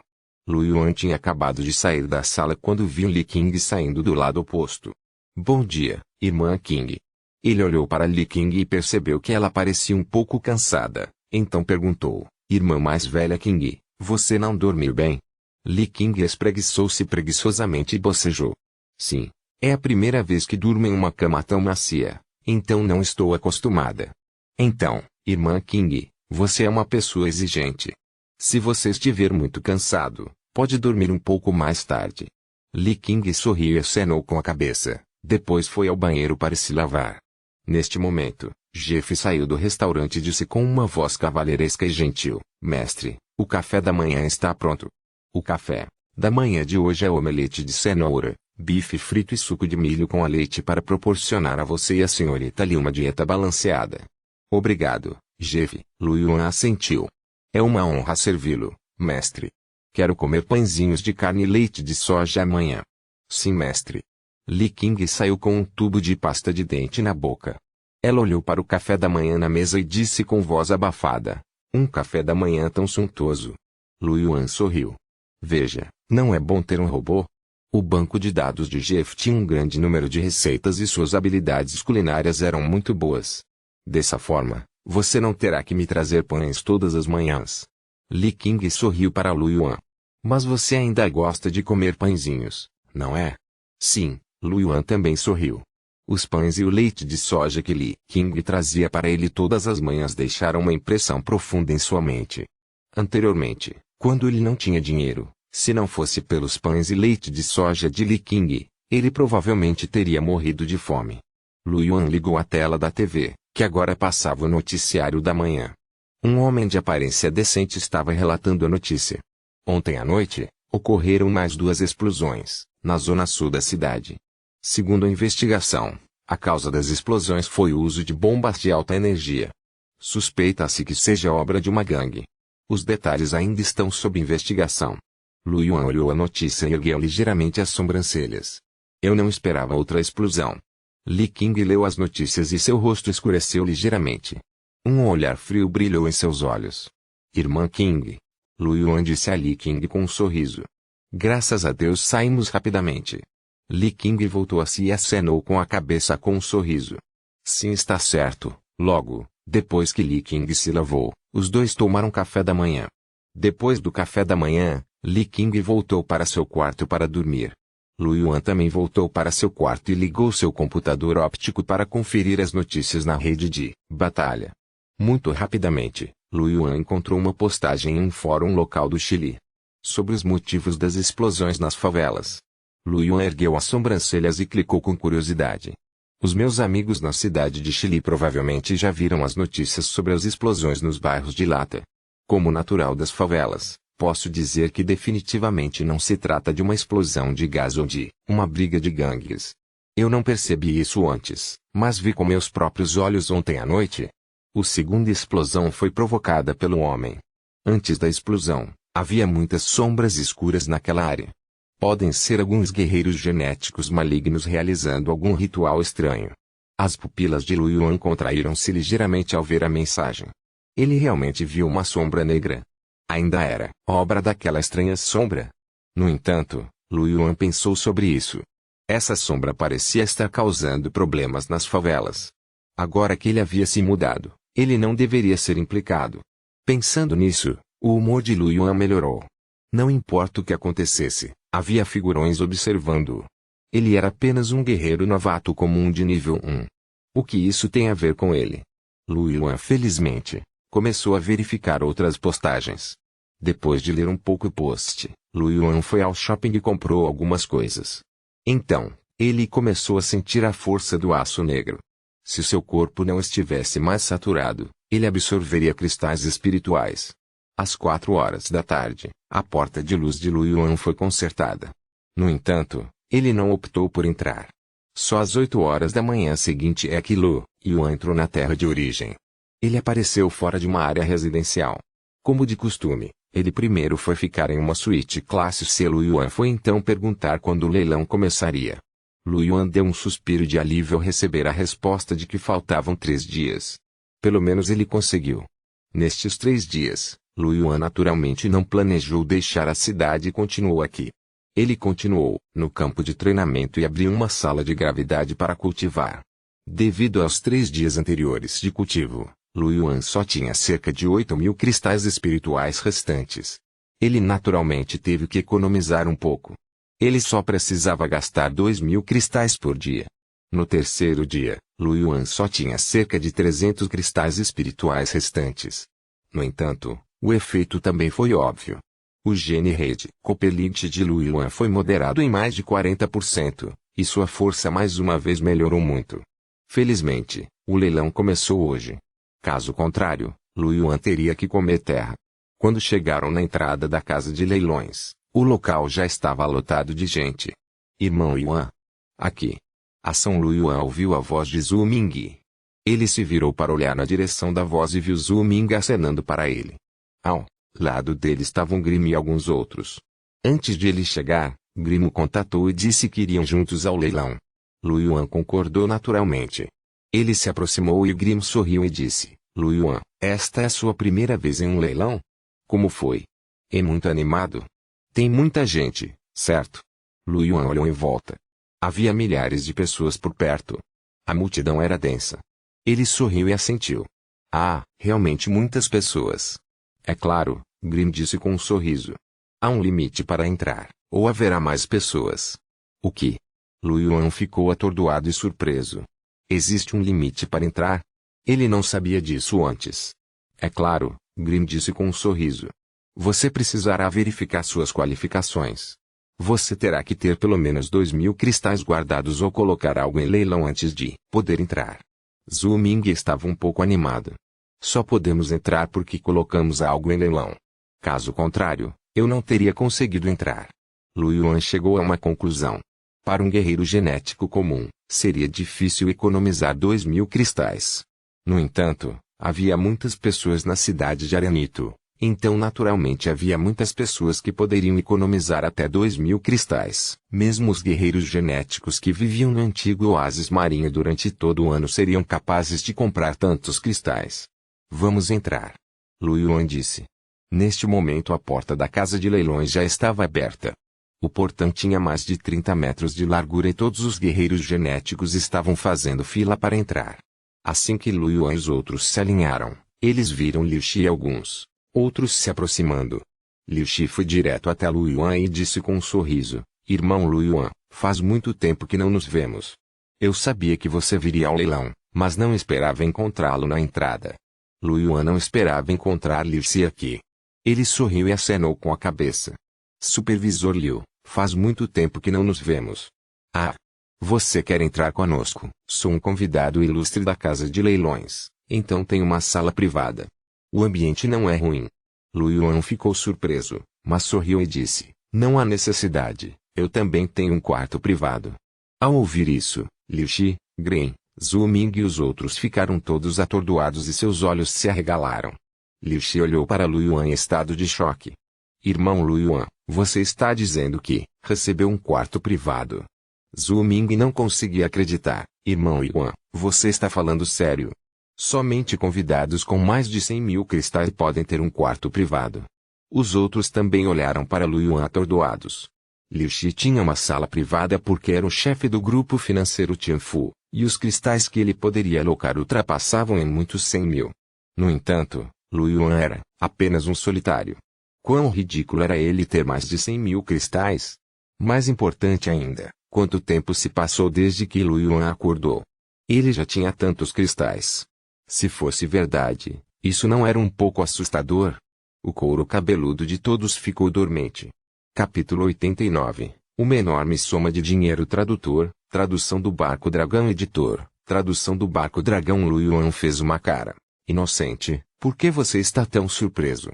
Lu Yuan tinha acabado de sair da sala quando viu Li Qing saindo do lado oposto. Bom dia, irmã Qing. Ele olhou para Li Qing e percebeu que ela parecia um pouco cansada, então perguntou, irmã mais velha Qing, você não dormiu bem? Li Qing espreguiçou-se preguiçosamente e bocejou. Sim, é a primeira vez que durmo em uma cama tão macia, então não estou acostumada. Então, irmã Qing, você é uma pessoa exigente. Se você estiver muito cansado, pode dormir um pouco mais tarde. Li Qing sorriu e acenou com a cabeça. Depois foi ao banheiro para se lavar. Neste momento, Jeff saiu do restaurante e disse com uma voz cavalheiresca e gentil: Mestre, o café da manhã está pronto. O café da manhã de hoje é omelete de cenoura, bife frito e suco de milho com leite para proporcionar a você e a senhorita Lee uma dieta balanceada. Obrigado, Jeff. Lu Yuan assentiu. É uma honra servi-lo, mestre. Quero comer pãezinhos de carne e leite de soja amanhã. Sim, mestre. Li King saiu com um tubo de pasta de dente na boca. Ela olhou para o café da manhã na mesa e disse com voz abafada: um café da manhã tão suntuoso. Lu Yuan sorriu. Veja, não é bom ter um robô? O banco de dados de Jeff tinha um grande número de receitas e suas habilidades culinárias eram muito boas. Dessa forma, você não terá que me trazer pães todas as manhãs. Li King sorriu para Lu Yuan. Mas você ainda gosta de comer pãezinhos, não é? Sim, Lu Yuan também sorriu. Os pães e o leite de soja que Li King trazia para ele todas as manhãs deixaram uma impressão profunda em sua mente. Anteriormente, quando ele não tinha dinheiro, se não fosse pelos pães e leite de soja de Li King, ele provavelmente teria morrido de fome. Lu Yuan ligou a tela da TV, que agora passava o noticiário da manhã. Um homem de aparência decente estava relatando a notícia. Ontem à noite, ocorreram mais 2 explosões, na zona sul da cidade. Segundo a investigação, a causa das explosões foi o uso de bombas de alta energia. Suspeita-se que seja obra de uma gangue. Os detalhes ainda estão sob investigação. Lu Yuan olhou a notícia e ergueu ligeiramente as sobrancelhas. Eu não esperava outra explosão. Li King leu as notícias e seu rosto escureceu ligeiramente. Um olhar frio brilhou em seus olhos. Irmã King. Lu Yuan disse a Li King com um sorriso. Graças a Deus saímos rapidamente. Li King voltou a si e acenou com a cabeça com um sorriso. Sim, está certo. Logo, depois que Li King se lavou, os dois tomaram café da manhã. Depois do café da manhã, Li King voltou para seu quarto para dormir. Lu Yuan também voltou para seu quarto e ligou seu computador óptico para conferir as notícias na rede de batalha. Muito rapidamente, Lu Yuan encontrou uma postagem em um fórum local do Chile sobre os motivos das explosões nas favelas. Lu Yuan ergueu as sobrancelhas e clicou com curiosidade. Os meus amigos na cidade de Chile provavelmente já viram as notícias sobre as explosões nos bairros de Lata. Como natural das favelas, posso dizer que definitivamente não se trata de uma explosão de gás ou de uma briga de gangues. Eu não percebi isso antes, mas vi com meus próprios olhos ontem à noite. A segunda explosão foi provocada pelo homem. Antes da explosão, havia muitas sombras escuras naquela área. Podem ser alguns guerreiros genéticos malignos realizando algum ritual estranho. As pupilas de Lu Yuan contraíram-se ligeiramente ao ver a mensagem. Ele realmente viu uma sombra negra. Ainda era obra daquela estranha sombra. No entanto, Lu Yuan pensou sobre isso. Essa sombra parecia estar causando problemas nas favelas. Agora que ele havia se mudado, ele não deveria ser implicado. Pensando nisso, o humor de Lu Yuan melhorou. Não importa o que acontecesse, havia figurões observando-o. Ele era apenas um guerreiro novato comum de nível 1. O que isso tem a ver com ele? Lu Yuan felizmente começou a verificar outras postagens. Depois de ler um pouco o post, Lu Yuan foi ao shopping e comprou algumas coisas. Então, ele começou a sentir a força do aço negro. Se seu corpo não estivesse mais saturado, ele absorveria cristais espirituais. Às 4 horas da tarde, a porta de luz de Lu Yuan foi consertada. No entanto, ele não optou por entrar. Só às 8 horas da manhã seguinte é que Lu Yuan entrou na terra de origem. Ele apareceu fora de uma área residencial. Como de costume, ele primeiro foi ficar em uma suíte classe C. Lu Yuan foi então perguntar quando o leilão começaria. Lu Yuan deu um suspiro de alívio ao receber a resposta de que faltavam 3 dias. Pelo menos ele conseguiu. Nestes 3 dias, Lu Yuan naturalmente não planejou deixar a cidade e continuou aqui. Ele continuou no campo de treinamento e abriu uma sala de gravidade para cultivar. Devido aos 3 dias anteriores de cultivo, Lu Yuan só tinha cerca de 8.000 cristais espirituais restantes. Ele naturalmente teve que economizar um pouco. Ele só precisava gastar 2.000 cristais por dia. No terceiro dia, Lu Yuan só tinha cerca de 300 cristais espirituais restantes. No entanto, o efeito também foi óbvio. O gene rede Copperlight de Lu Yuan foi moderado em mais de 40%, e sua força mais uma vez melhorou muito. Felizmente, o leilão começou hoje. Caso contrário, Lu Yuan teria que comer terra. Quando chegaram na entrada da casa de leilões, o local já estava lotado de gente. Irmão Yuan. Aqui. Ação Lu Yuan ouviu a voz de Zhu Ming. Ele se virou para olhar na direção da voz e viu Zhu Ming acenando para ele. Ao lado dele estavam Grimm e alguns outros. Antes de ele chegar, Grimm o contatou e disse que iriam juntos ao leilão. Lu Yuan concordou naturalmente. Ele se aproximou e Grimm sorriu e disse, Lu Yuan, esta é a sua primeira vez em um leilão? Como foi? É muito animado? Tem muita gente, certo? Lu Yuan olhou em volta. Havia milhares de pessoas por perto. A multidão era densa. Ele sorriu e assentiu. Ah, realmente muitas pessoas. É claro, Grimm disse com um sorriso. Há um limite para entrar, ou haverá mais pessoas. O que? Lu Yuan ficou atordoado e surpreso. Existe um limite para entrar? Ele não sabia disso antes. É claro, Grimm disse com um sorriso. Você precisará verificar suas qualificações. Você terá que ter pelo menos 2.000 cristais guardados ou colocar algo em leilão antes de poder entrar. Zhu Ming estava um pouco animado. Só podemos entrar porque colocamos algo em leilão. Caso contrário, eu não teria conseguido entrar. Lu Yuan chegou a uma conclusão. Para um guerreiro genético comum, seria difícil economizar 2.000 cristais. No entanto, havia muitas pessoas na cidade de Arenito, então naturalmente havia muitas pessoas que poderiam economizar até 2.000 cristais. Mesmo os guerreiros genéticos que viviam no antigo oásis marinho durante todo o ano seriam capazes de comprar tantos cristais. Vamos entrar. Lu Yuan disse. Neste momento a porta da casa de leilões já estava aberta. O portão tinha mais de 30 metros de largura e todos os guerreiros genéticos estavam fazendo fila para entrar. Assim que Lu Yuan e os outros se alinharam, eles viram Liu Xi e alguns outros se aproximando. Liu Xi foi direto até Lu Yuan e disse com um sorriso, Irmão Lu Yuan, faz muito tempo que não nos vemos. Eu sabia que você viria ao leilão, mas não esperava encontrá-lo na entrada. Lu Yuan não esperava encontrar Liu Xi aqui. Ele sorriu e acenou com a cabeça. Supervisor Liu, faz muito tempo que não nos vemos. Ah! Você quer entrar conosco? Sou um convidado ilustre da casa de leilões, então tem uma sala privada. O ambiente não é ruim. Lu Yuan ficou surpreso, mas sorriu e disse, não há necessidade, eu também tenho um quarto privado. Ao ouvir isso, Liu Xi, Grimm, Zhu Ming e os outros ficaram todos atordoados e seus olhos se arregalaram. Liu Xi olhou para Lu Yuan em estado de choque. Irmão Lu Yuan, você está dizendo que recebeu um quarto privado? Zhu Ming não conseguia acreditar. Irmão Yuan, você está falando sério? Somente convidados com mais de 100.000 cristais podem ter um quarto privado. Os outros também olharam para Lu Yuan atordoados. Liu Xi tinha uma sala privada porque era o chefe do grupo financeiro Tianfu, e os cristais que ele poderia alocar ultrapassavam em muitos 100.000. No entanto, Lu Yuan era apenas um solitário. Quão ridículo era ele ter mais de 100.000 cristais? Mais importante ainda, quanto tempo se passou desde que Lu Yuan acordou? Ele já tinha tantos cristais. Se fosse verdade, isso não era um pouco assustador? O couro cabeludo de todos ficou dormente. Capítulo 89. Uma enorme soma de dinheiro. Tradutor, tradução do Barco Dragão. Editor, tradução do Barco Dragão. Lu Yuan fez uma cara inocente. Por que você está tão surpreso?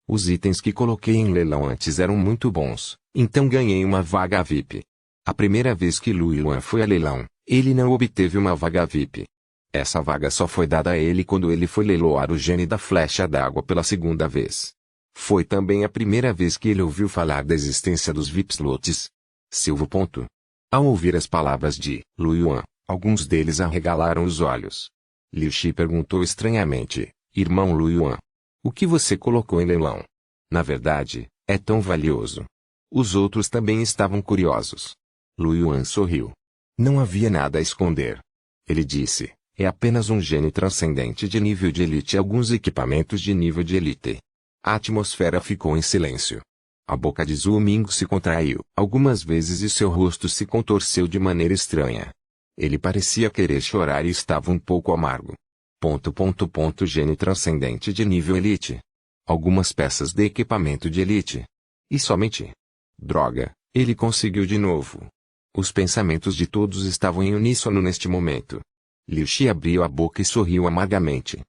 Os itens que coloquei em leilão antes eram muito bons, então ganhei uma vaga VIP. A primeira vez que Lu Yuan foi a leilão, ele não obteve uma vaga VIP. Essa vaga só foi dada a ele quando ele foi leiloar o gene da flecha d'água pela segunda vez. Foi também a primeira vez que ele ouviu falar da existência dos VIP slots. Silvo. Ao ouvir as palavras de Lu Yuan, alguns deles arregalaram os olhos. Liu Xi perguntou estranhamente, Irmão Lu Yuan, o que você colocou em leilão? Na verdade, é tão valioso. Os outros também estavam curiosos. Lu Yuan sorriu. Não havia nada a esconder. Ele disse, é apenas um gene transcendente de nível de elite e alguns equipamentos de nível de elite. A atmosfera ficou em silêncio. A boca de Zhu Ming se contraiu algumas vezes e seu rosto se contorceu de maneira estranha. Ele parecia querer chorar e estava um pouco amargo. Gene transcendente de nível elite. Algumas peças de equipamento de elite. E somente. Droga, ele conseguiu de novo. Os pensamentos de todos estavam em uníssono neste momento. Liu Shi abriu a boca e sorriu amargamente.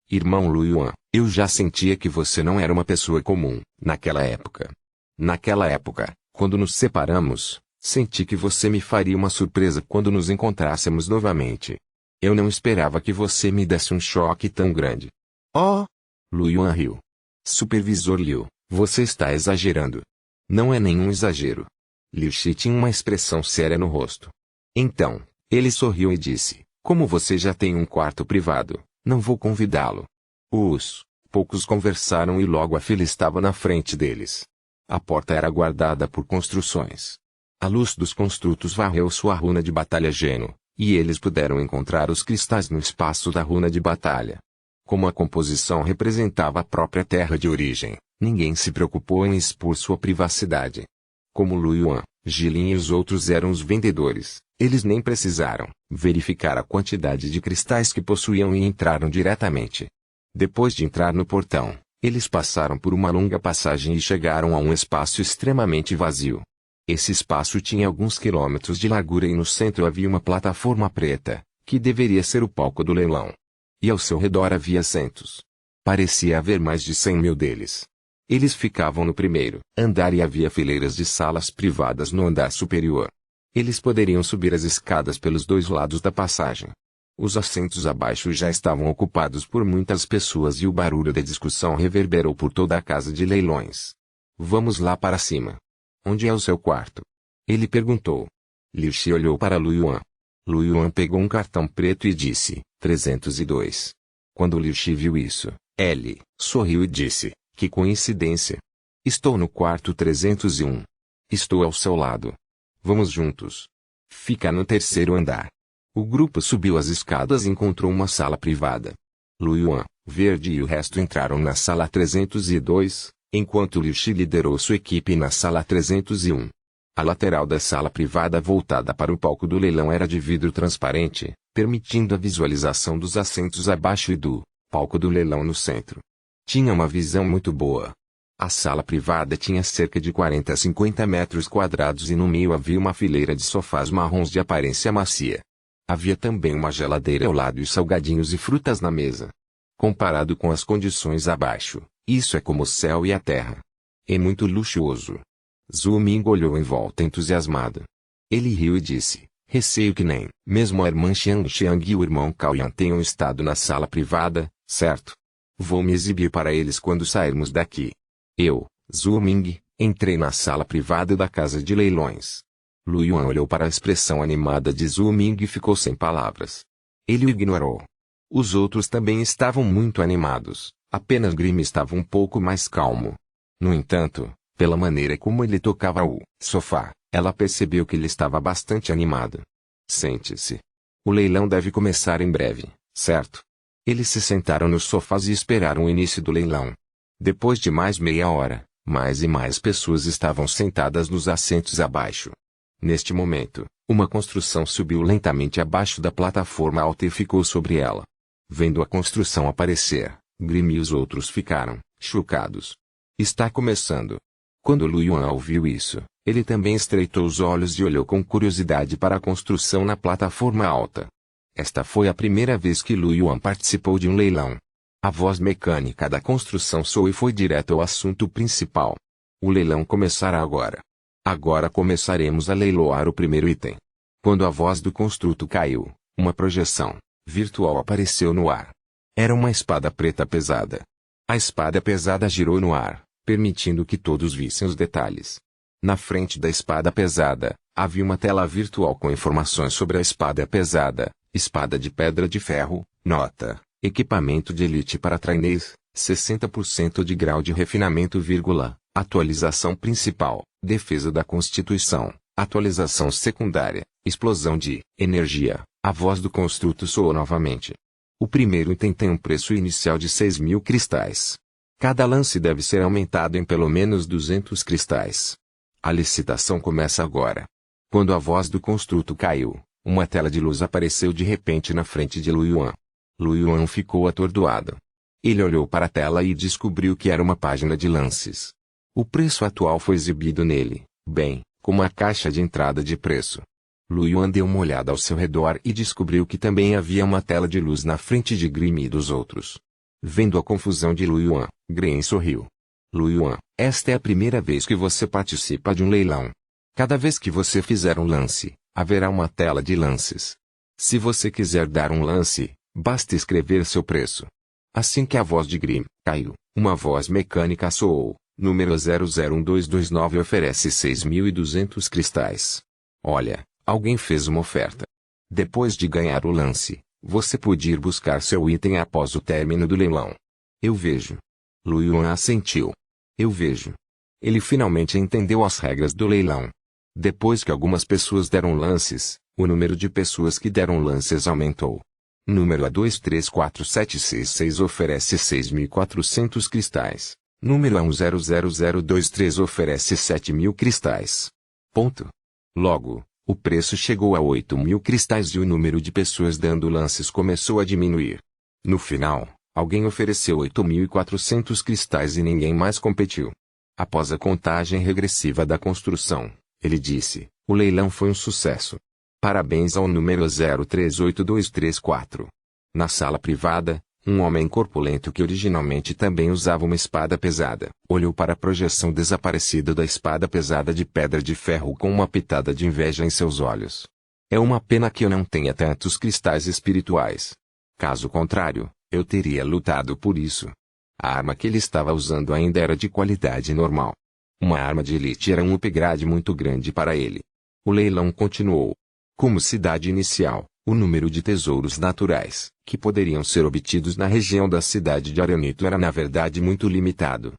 Irmão Lu Yuan, eu já sentia que você não era uma pessoa comum, naquela época. Naquela época, quando nos separamos, senti que você me faria uma surpresa quando nos encontrássemos novamente. Eu não esperava que você me desse um choque tão grande. Oh! Lu Yuan riu. Supervisor Liu, você está exagerando. Não é nenhum exagero. Liu Shi tinha uma expressão séria no rosto. Então, ele sorriu e disse, como você já tem um quarto privado, não vou convidá-lo. Os poucos conversaram e logo a fila estava na frente deles. A porta era guardada por construções. A luz dos construtos varreu sua runa de batalha Geno, e eles puderam encontrar os cristais no espaço da runa de batalha. Como a composição representava a própria terra de origem, ninguém se preocupou em expor sua privacidade. Como Lu Yuan, Jilin e os outros eram os vendedores, eles nem precisaram verificar a quantidade de cristais que possuíam e entraram diretamente. Depois de entrar no portão, eles passaram por uma longa passagem e chegaram a um espaço extremamente vazio. Esse espaço tinha alguns quilômetros de largura e no centro havia uma plataforma preta, que deveria ser o palco do leilão. E ao seu redor havia assentos. Parecia haver mais de 100.000 deles. Eles ficavam no primeiro andar e havia fileiras de salas privadas no andar superior. Eles poderiam subir as escadas pelos dois lados da passagem. Os assentos abaixo já estavam ocupados por muitas pessoas e o barulho da discussão reverberou por toda a casa de leilões. Vamos lá para cima. Onde é o seu quarto? Ele perguntou. Liu Shi olhou para Lu Yuan. Lu Yuan pegou um cartão preto e disse, 302. Quando Liu Shi viu isso, ele sorriu e disse, que coincidência. Estou no quarto 301. Estou ao seu lado. Vamos juntos. Fica no terceiro andar. O grupo subiu as escadas e encontrou uma sala privada. Lu Yuan, Verde e o resto entraram na sala 302, enquanto Liu Shi liderou sua equipe na sala 301. A lateral da sala privada voltada para o palco do leilão era de vidro transparente, permitindo a visualização dos assentos abaixo e do palco do leilão no centro. Tinha uma visão muito boa. A sala privada tinha cerca de 40 a 50 metros quadrados e no meio havia uma fileira de sofás marrons de aparência macia. Havia também uma geladeira ao lado e salgadinhos e frutas na mesa. Comparado com as condições abaixo, isso é como o céu e a terra. É muito luxuoso. Zhu Ming olhou em volta entusiasmado. Ele riu e disse, receio que nem mesmo a irmã Xiang Xiang e o irmão Cao Yan tenham estado na sala privada, certo? Vou me exibir para eles quando sairmos daqui. Eu, Zhu Ming, entrei na sala privada da casa de leilões. Lu Yuan olhou para a expressão animada de Zhu Ming e ficou sem palavras. Ele o ignorou. Os outros também estavam muito animados, apenas Grimm estava um pouco mais calmo. No entanto, pela maneira como ele tocava o sofá, ela percebeu que ele estava bastante animado. Sente-se. O leilão deve começar em breve, certo? Eles se sentaram nos sofás e esperaram o início do leilão. Depois de mais meia hora, mais e mais pessoas estavam sentadas nos assentos abaixo. Neste momento, uma construção subiu lentamente abaixo da plataforma alta e ficou sobre ela. Vendo a construção aparecer, Grimm e os outros ficaram chocados. Está começando. Quando Lu Yuan ouviu isso, ele também estreitou os olhos e olhou com curiosidade para a construção na plataforma alta. Esta foi a primeira vez que Lu Yuan participou de um leilão. A voz mecânica da construção soou e foi direto ao assunto principal. O leilão começará agora. Agora começaremos a leiloar o primeiro item. Quando a voz do construto caiu, uma projeção virtual apareceu no ar. Era uma espada preta pesada. A espada pesada girou no ar, permitindo que todos vissem os detalhes. Na frente da espada pesada, havia uma tela virtual com informações sobre a espada pesada, espada de pedra de ferro, nota, equipamento de elite para trainees, 60% de grau de refinamento, atualização principal, defesa da Constituição, atualização secundária, explosão de energia. A voz do construto soou novamente. O primeiro item tem um preço inicial de 6.000 cristais. Cada lance deve ser aumentado em pelo menos 200 cristais. A licitação começa agora. Quando a voz do construto caiu, uma tela de luz apareceu de repente na frente de Lu Yuan. Lu Yuan ficou atordoado. Ele olhou para a tela e descobriu que era uma página de lances. O preço atual foi exibido nele, bem, como a caixa de entrada de preço. Lu Yuan deu uma olhada ao seu redor e descobriu que também havia uma tela de luz na frente de Grimm e dos outros. Vendo a confusão de Lu Yuan, Grimm sorriu. Lu Yuan, esta é a primeira vez que você participa de um leilão. Cada vez que você fizer um lance, haverá uma tela de lances. Se você quiser dar um lance, basta escrever seu preço. Assim que a voz de Grimm caiu, uma voz mecânica soou. Número 001229 oferece 6.200 cristais. Olha, alguém fez uma oferta. Depois de ganhar o lance, você pode ir buscar seu item após o término do leilão. Eu vejo. Lu Yuan assentiu. Eu vejo. Ele finalmente entendeu as regras do leilão. Depois que algumas pessoas deram lances, o número de pessoas que deram lances aumentou. Número A234766 oferece 6.400 cristais. Número A1000023 oferece 7.000 cristais. Ponto. Logo, o preço chegou a 8.000 cristais e o número de pessoas dando lances começou a diminuir. No final, alguém ofereceu 8.400 cristais e ninguém mais competiu. Após a contagem regressiva da construção, ele disse, o leilão foi um sucesso. Parabéns ao número 038234. Na sala privada, um homem corpulento que originalmente também usava uma espada pesada, olhou para a projeção desaparecida da espada pesada de pedra de ferro com uma pitada de inveja em seus olhos. É uma pena que eu não tenha tantos cristais espirituais. Caso contrário, eu teria lutado por isso. A arma que ele estava usando ainda era de qualidade normal. Uma arma de elite era um upgrade muito grande para ele. O leilão continuou. Como cidade inicial, o número de tesouros naturais, que poderiam ser obtidos na região da cidade de Aranito era na verdade muito limitado.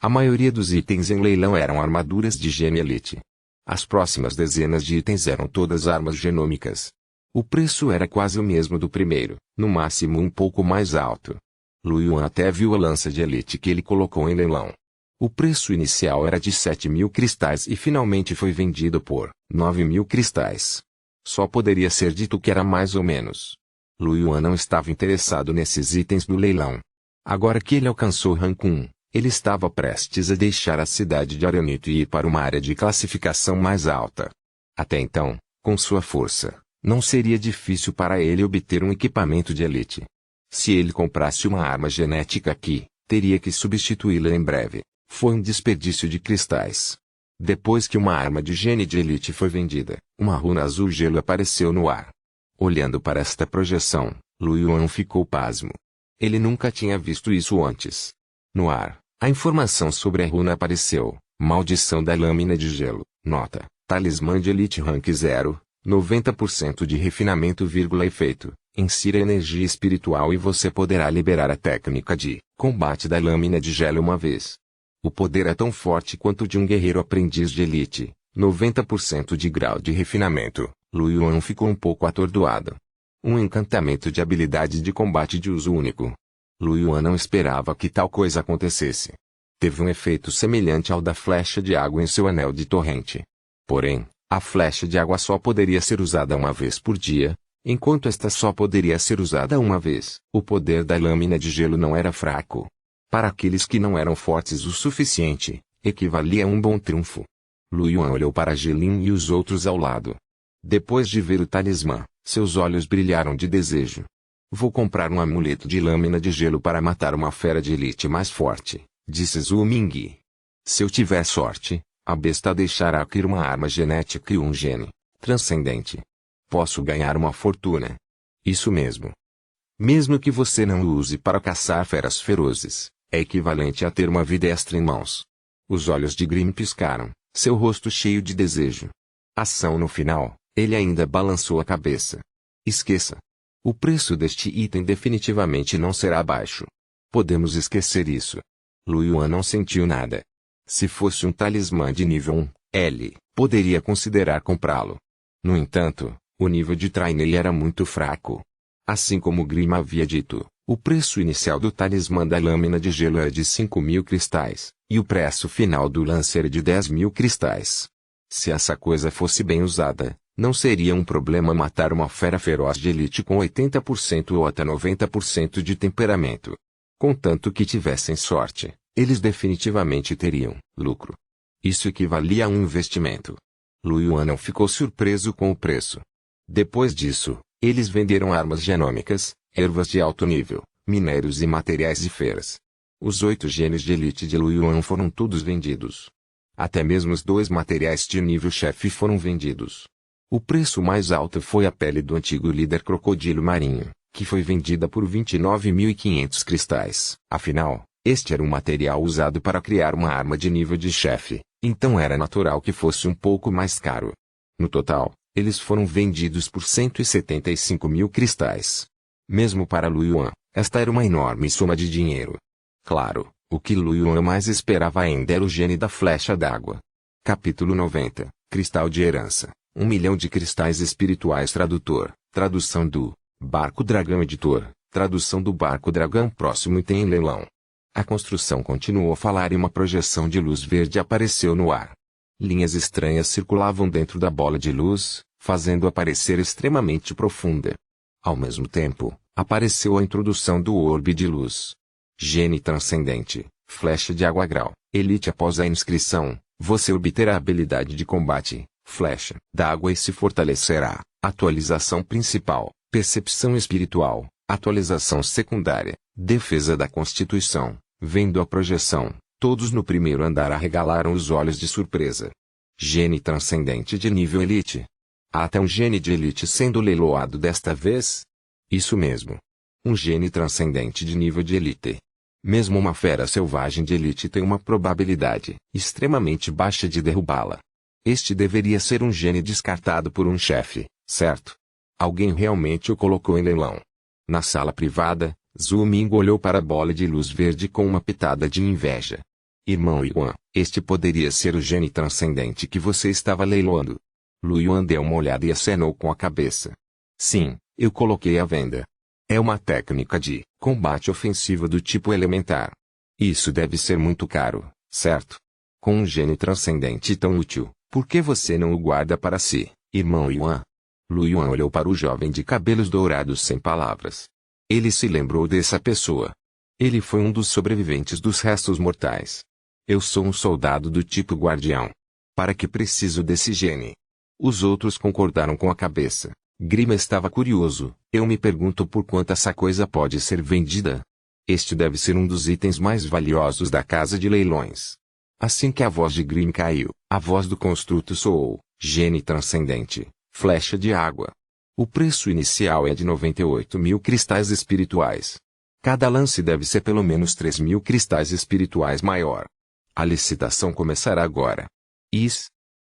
A maioria dos itens em leilão eram armaduras de gene elite. As próximas dezenas de itens eram todas armas genômicas. O preço era quase o mesmo do primeiro, no máximo um pouco mais alto. Lu Yuan até viu a lança de elite que ele colocou em leilão. O preço inicial era de 7.000 cristais e finalmente foi vendido por 9.000 cristais. Só poderia ser dito que era mais ou menos. Lu Yuan não estava interessado nesses itens do leilão. Agora que ele alcançou rank 1, ele estava prestes a deixar a cidade de Aranito e ir para uma área de classificação mais alta. Até então, com sua força, não seria difícil para ele obter um equipamento de elite. Se ele comprasse uma arma genética aqui, teria que substituí-la em breve. Foi um desperdício de cristais. Depois que uma arma de gene de elite foi vendida, uma runa azul gelo apareceu no ar. Olhando para esta projeção, Lu Yuan ficou pasmo. Ele nunca tinha visto isso antes. No ar, a informação sobre a runa apareceu. Maldição da lâmina de gelo. Nota. Talismã de elite rank 0. 90% de refinamento, efeito. Insira energia espiritual e você poderá liberar a técnica de combate da lâmina de gelo uma vez. O poder é tão forte quanto de um guerreiro aprendiz de elite. 90% de grau de refinamento. Lu Yuan ficou um pouco atordoado. Um encantamento de habilidade de combate de uso único. Lu Yuan não esperava que tal coisa acontecesse. Teve um efeito semelhante ao da flecha de água em seu anel de torrente. Porém, a flecha de água só poderia ser usada uma vez por dia, enquanto esta só poderia ser usada uma vez. O poder da lâmina de gelo não era fraco. Para aqueles que não eram fortes o suficiente, equivalia a um bom triunfo. Lu Yuan olhou para Jelin e os outros ao lado. Depois de ver o talismã, seus olhos brilharam de desejo. Vou comprar um amuleto de lâmina de gelo para matar uma fera de elite mais forte, disse Zhu Ming. Se eu tiver sorte, a besta deixará cair uma arma genética e um gene transcendente. Posso ganhar uma fortuna. Isso mesmo. Mesmo que você não o use para caçar feras ferozes, é equivalente a ter uma vida extra em mãos. Os olhos de Grimm piscaram, seu rosto cheio de desejo. Ação no final, ele ainda balançou a cabeça. Esqueça. O preço deste item definitivamente não será baixo. Podemos esquecer isso. Lu Yuan não sentiu nada. Se fosse um talismã de nível 1, ele poderia considerar comprá-lo. No entanto, o nível de trai nele era muito fraco. Assim como Grimm havia dito, o preço inicial do talismã da lâmina de gelo era de 5.000 cristais, e o preço final do lance era de 10.000 cristais. Se essa coisa fosse bem usada, não seria um problema matar uma fera feroz de elite com 80% ou até 90% de temperamento. Contanto que tivessem sorte, Eles definitivamente teriam lucro. Isso equivalia a um investimento. Lu Yuan não ficou surpreso com o preço. Depois disso, eles venderam armas genômicas, ervas de alto nível, minérios e materiais de feiras. Os 8 genes de elite de Lu Yuan foram todos vendidos. Até mesmo os 2 materiais de nível chefe foram vendidos. O preço mais alto foi a pele do antigo líder crocodilo marinho, que foi vendida por 29.500 cristais. Afinal, este era um material usado para criar uma arma de nível de chefe, então era natural que fosse um pouco mais caro. No total, eles foram vendidos por 175.000 cristais. Mesmo para Lu Yuan, esta era uma enorme soma de dinheiro. Claro, o que Lu Yuan mais esperava ainda era o gene da flecha d'água. Capítulo 90, Cristal de Herança, 1 milhão de cristais espirituais. Tradução do Barco Dragão Editor, tradução do Barco Dragão. Próximo item em leilão. A construção continuou a falar e uma projeção de luz verde apareceu no ar. Linhas estranhas circulavam dentro da bola de luz, fazendo-a parecer extremamente profunda. Ao mesmo tempo, apareceu a introdução do orbe de luz. Gene transcendente, flecha de água grau, elite. Após a inscrição, você obterá a habilidade de combate, flecha d'água, e se fortalecerá. Atualização principal, percepção espiritual. Atualização secundária, defesa da Constituição. Vendo a projeção, todos no primeiro andar arregalaram os olhos de surpresa. Gene transcendente de nível elite. Há até um gene de elite sendo leiloado desta vez? Isso mesmo. Um gene transcendente de nível de elite. Mesmo uma fera selvagem de elite tem uma probabilidade extremamente baixa de derrubá-la. Este deveria ser um gene descartado por um chefe, certo? Alguém realmente o colocou em leilão. Na sala privada, Zhu Ming olhou para a bola de luz verde com uma pitada de inveja. Irmão Yuan, este poderia ser o gene transcendente que você estava leiloando. Lu Yuan deu uma olhada e acenou com a cabeça. Sim, eu coloquei à venda. É uma técnica de combate ofensiva do tipo elementar. Isso deve ser muito caro, certo? Com um gene transcendente tão útil, por que você não o guarda para si, irmão Yuan? Lu Yuan olhou para o jovem de cabelos dourados sem palavras. Ele se lembrou dessa pessoa. Ele foi um dos sobreviventes dos restos mortais. Eu sou um soldado do tipo guardião. Para que preciso desse gene? Os outros concordaram com a cabeça. Grima estava curioso. Eu me pergunto por quanto essa coisa pode ser vendida. Este deve ser um dos itens mais valiosos da casa de leilões. Assim que a voz de Grim caiu, a voz do construto soou. Gene transcendente, flecha de água. O preço inicial é de 98.000 cristais espirituais. Cada lance deve ser pelo menos 3.000 cristais espirituais maior. A licitação começará agora.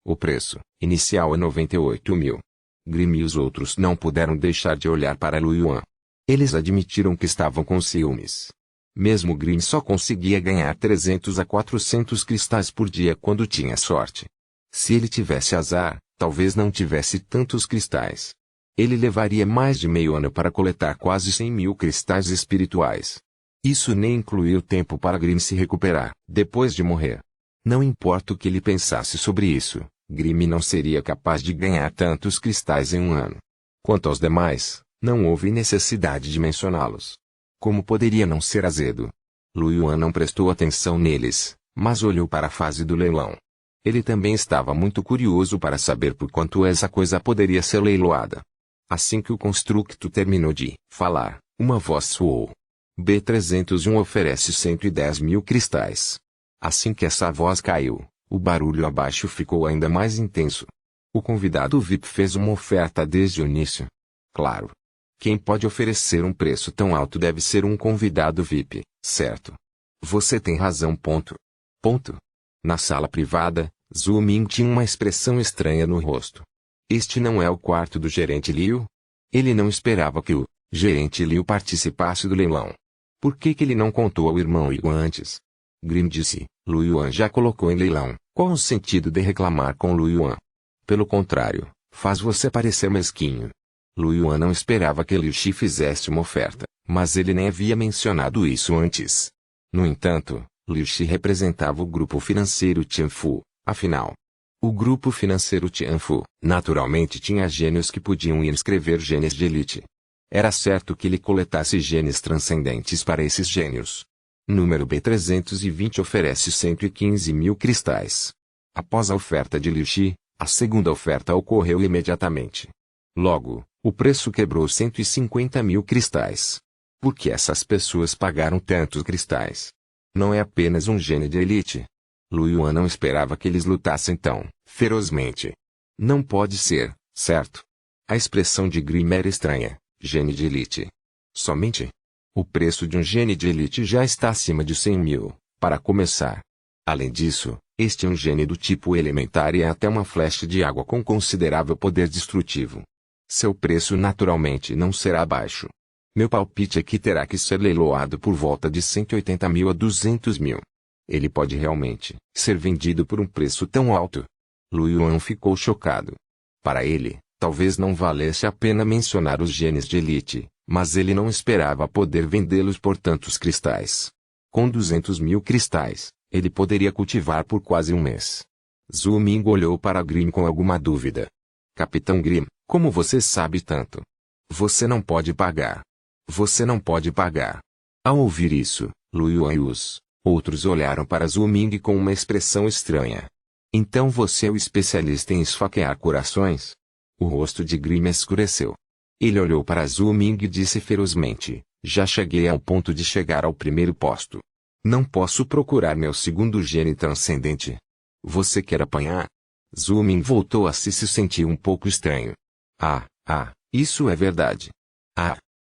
O preço inicial é 98.000. Grim e os outros não puderam deixar de olhar para Lu Yuan. Eles admitiram que estavam com ciúmes. Mesmo Grim só conseguia ganhar 300 a 400 cristais por dia quando tinha sorte. Se ele tivesse azar, talvez não tivesse tantos cristais. Ele levaria mais de meio ano para coletar quase 100.000 cristais espirituais. Isso nem incluía o tempo para Grim se recuperar, depois de morrer. Não importa o que ele pensasse sobre isso, Grim não seria capaz de ganhar tantos cristais em um ano. Quanto aos demais, não houve necessidade de mencioná-los. Como poderia não ser azedo? Lu Yuan não prestou atenção neles, mas olhou para a fase do leilão. Ele também estava muito curioso para saber por quanto essa coisa poderia ser leiloada. Assim que o construto terminou de falar, uma voz soou. B301 oferece 110.000 cristais. Assim que essa voz caiu, o barulho abaixo ficou ainda mais intenso. O convidado VIP fez uma oferta desde o início. Claro. Quem pode oferecer um preço tão alto deve ser um convidado VIP, certo? Você tem razão. Ponto. Na sala privada, Zhu Ming tinha uma expressão estranha no rosto. Este não é o quarto do gerente Liu? Ele não esperava que o gerente Liu participasse do leilão. Por que ele não contou ao irmão Yuan antes? Grim disse, Lu Yuan já colocou em leilão. Qual o sentido de reclamar com Lu Yuan? Pelo contrário, faz você parecer mesquinho. Lu Yuan não esperava que Liu Shi fizesse uma oferta, mas ele nem havia mencionado isso antes. No entanto, Liu Shi representava o grupo financeiro Tianfu, afinal. O grupo financeiro Tianfu, naturalmente tinha gênios que podiam inscrever genes de elite. Era certo que ele coletasse genes transcendentes para esses gênios. Número B320 oferece 115 mil cristais. Após a oferta de Liu Shi, a segunda oferta ocorreu imediatamente. Logo, o preço quebrou 150 mil cristais. Por que essas pessoas pagaram tantos cristais? Não é apenas um gênio de elite. Lu Yuan não esperava que eles lutassem tão ferozmente. Não pode ser, certo? A expressão de Grimm era estranha. Gênio de elite. Somente? O preço de um gênio de elite já está acima de 100 mil, para começar. Além disso, este é um gênio do tipo elementar e é até uma flecha de água com considerável poder destrutivo. Seu preço naturalmente não será baixo. Meu palpite é que terá que ser leiloado por volta de 180 mil a 200 mil. Ele pode realmente ser vendido por um preço tão alto? Lu Yuan ficou chocado. Para ele, talvez não valesse a pena mencionar os gênios de elite, mas ele não esperava poder vendê-los por tantos cristais. Com 200 mil cristais, ele poderia cultivar por quase um mês. Zhu Ming olhou para Grimm com alguma dúvida. Capitão Grimm, como você sabe tanto? Você não pode pagar. Você não pode pagar. Ao ouvir isso, Lu Yuan e os outros olharam para Zhu Ming com uma expressão estranha. Então você é o especialista em esfaquear corações? O rosto de Grimm escureceu. Ele olhou para Zhu Ming e disse ferozmente, já cheguei ao ponto de chegar ao primeiro posto. Não posso procurar meu segundo gênio transcendente. Você quer apanhar? Zhu Ming voltou a se sentir um pouco estranho. Isso é verdade.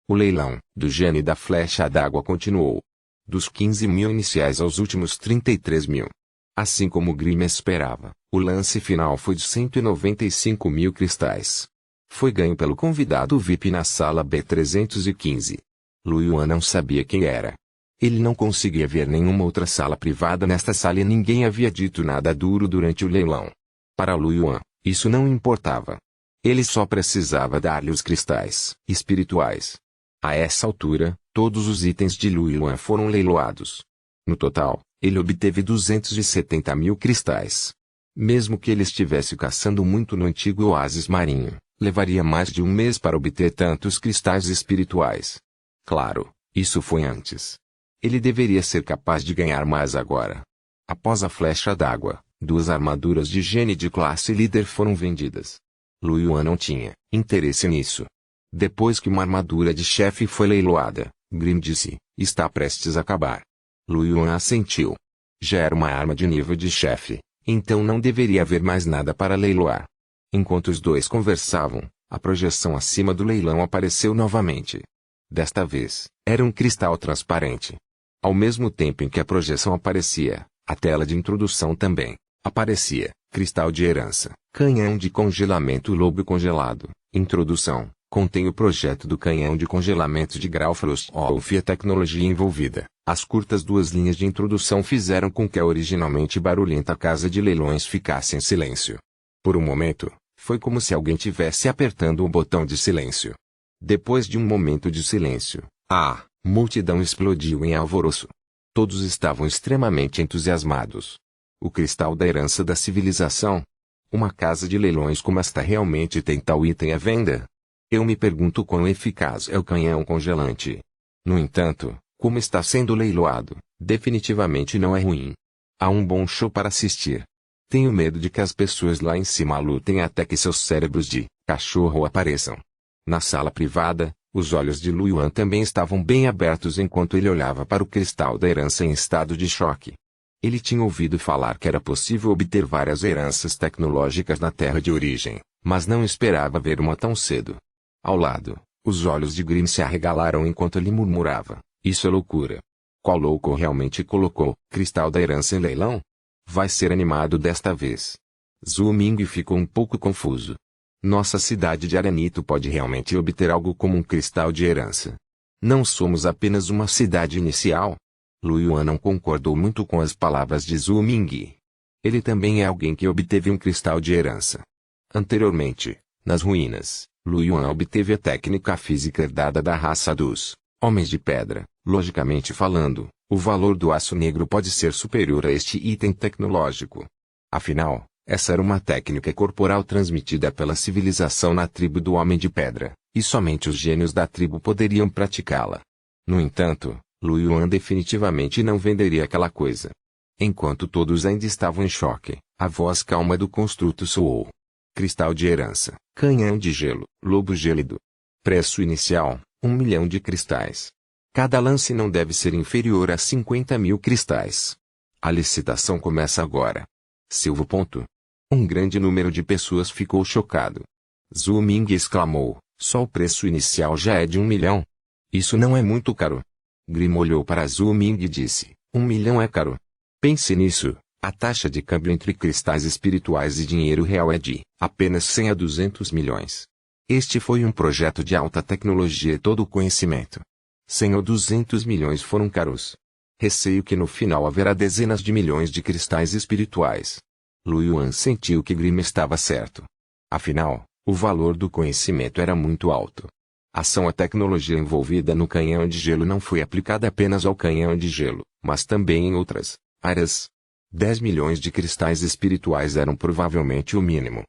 O leilão do gênio da flecha d'água continuou. Dos 15 mil iniciais aos últimos 33 mil. Assim como Grimm esperava, o lance final foi de 195 mil cristais. Foi ganho pelo convidado VIP na sala B315. Lu Yuan não sabia quem era. Ele não conseguia ver nenhuma outra sala privada nesta sala e ninguém havia dito nada duro durante o leilão. Para Lu Yuan, isso não importava. Ele só precisava dar-lhe os cristais espirituais. A essa altura, todos os itens de Lu Yuan foram leiloados. No total, ele obteve 270 mil cristais. Mesmo que ele estivesse caçando muito no antigo oásis marinho, levaria mais de um mês para obter tantos cristais espirituais. Claro, isso foi antes. Ele deveria ser capaz de ganhar mais agora. Após a flecha d'água, 2 armaduras de gênio de classe líder foram vendidas. Lu Yuan não tinha interesse nisso. Depois que uma armadura de chefe foi leiloada, Grimm disse, está prestes a acabar. Lu Yuan assentiu. Já era uma arma de nível de chefe, então não deveria haver mais nada para leiloar. Enquanto os dois conversavam, a projeção acima do leilão apareceu novamente. Desta vez, era um cristal transparente. Ao mesmo tempo em que a projeção aparecia, a tela de introdução também aparecia. Cristal de herança, canhão de congelamento lobo congelado, introdução, contém o projeto do canhão de congelamento de Graufelow-Wolff e a tecnologia envolvida. As curtas 2 linhas de introdução fizeram com que a originalmente barulhenta casa de leilões ficasse em silêncio. Por um momento, foi como se alguém tivesse apertando um botão de silêncio. Depois de um momento de silêncio, a multidão explodiu em alvoroço. Todos estavam extremamente entusiasmados. O cristal da herança da civilização? Uma casa de leilões como esta realmente tem tal item à venda? Eu me pergunto quão eficaz é o canhão congelante. No entanto, como está sendo leiloado, definitivamente não é ruim. Há um bom show para assistir. Tenho medo de que as pessoas lá em cima lutem até que seus cérebros de cachorro apareçam. Na sala privada, os olhos de Lu Yuan também estavam bem abertos enquanto ele olhava para o cristal da herança em estado de choque. Ele tinha ouvido falar que era possível obter várias heranças tecnológicas na terra de origem, mas não esperava ver uma tão cedo. Ao lado, os olhos de Grimm se arregalaram enquanto ele murmurava, isso é loucura. Qual louco realmente colocou cristal da herança em leilão? Vai ser animado desta vez. Zhu Ming ficou um pouco confuso. Nossa cidade de Aranito pode realmente obter algo como um cristal de herança. Não somos apenas uma cidade inicial? Lu Yuan não concordou muito com as palavras de Zhu Ming. Ele também é alguém que obteve um cristal de herança. Anteriormente, nas ruínas, Lu Yuan obteve a técnica física herdada da raça dos homens de pedra. Logicamente falando, o valor do aço negro pode ser superior a este item tecnológico. Afinal, essa era uma técnica corporal transmitida pela civilização na tribo do Homem de Pedra, e somente os gênios da tribo poderiam praticá-la. No entanto, Lu Yuan definitivamente não venderia aquela coisa. Enquanto todos ainda estavam em choque, a voz calma do construto soou. Cristal de herança, canhão de gelo, lobo gélido. Preço inicial, 1 milhão de cristais. Cada lance não deve ser inferior a 50 mil cristais. A licitação começa agora. Silvo. Um grande número de pessoas ficou chocado. Zhu Ming exclamou, só o preço inicial já é de 1 milhão. Isso não é muito caro. Grimm olhou para Zhu Ming e disse, 1 milhão é caro. Pense nisso, a taxa de câmbio entre cristais espirituais e dinheiro real é de apenas 100 a 200 milhões. Este foi um projeto de alta tecnologia e todo o conhecimento. 100 ou 200 milhões foram caros. Receio que no final haverá dezenas de milhões de cristais espirituais. Lu Yuan sentiu que Grimm estava certo. Afinal, o valor do conhecimento era muito alto. A tecnologia envolvida no canhão de gelo não foi aplicada apenas ao canhão de gelo, mas também em outras áreas. 10 milhões de cristais espirituais eram provavelmente o mínimo.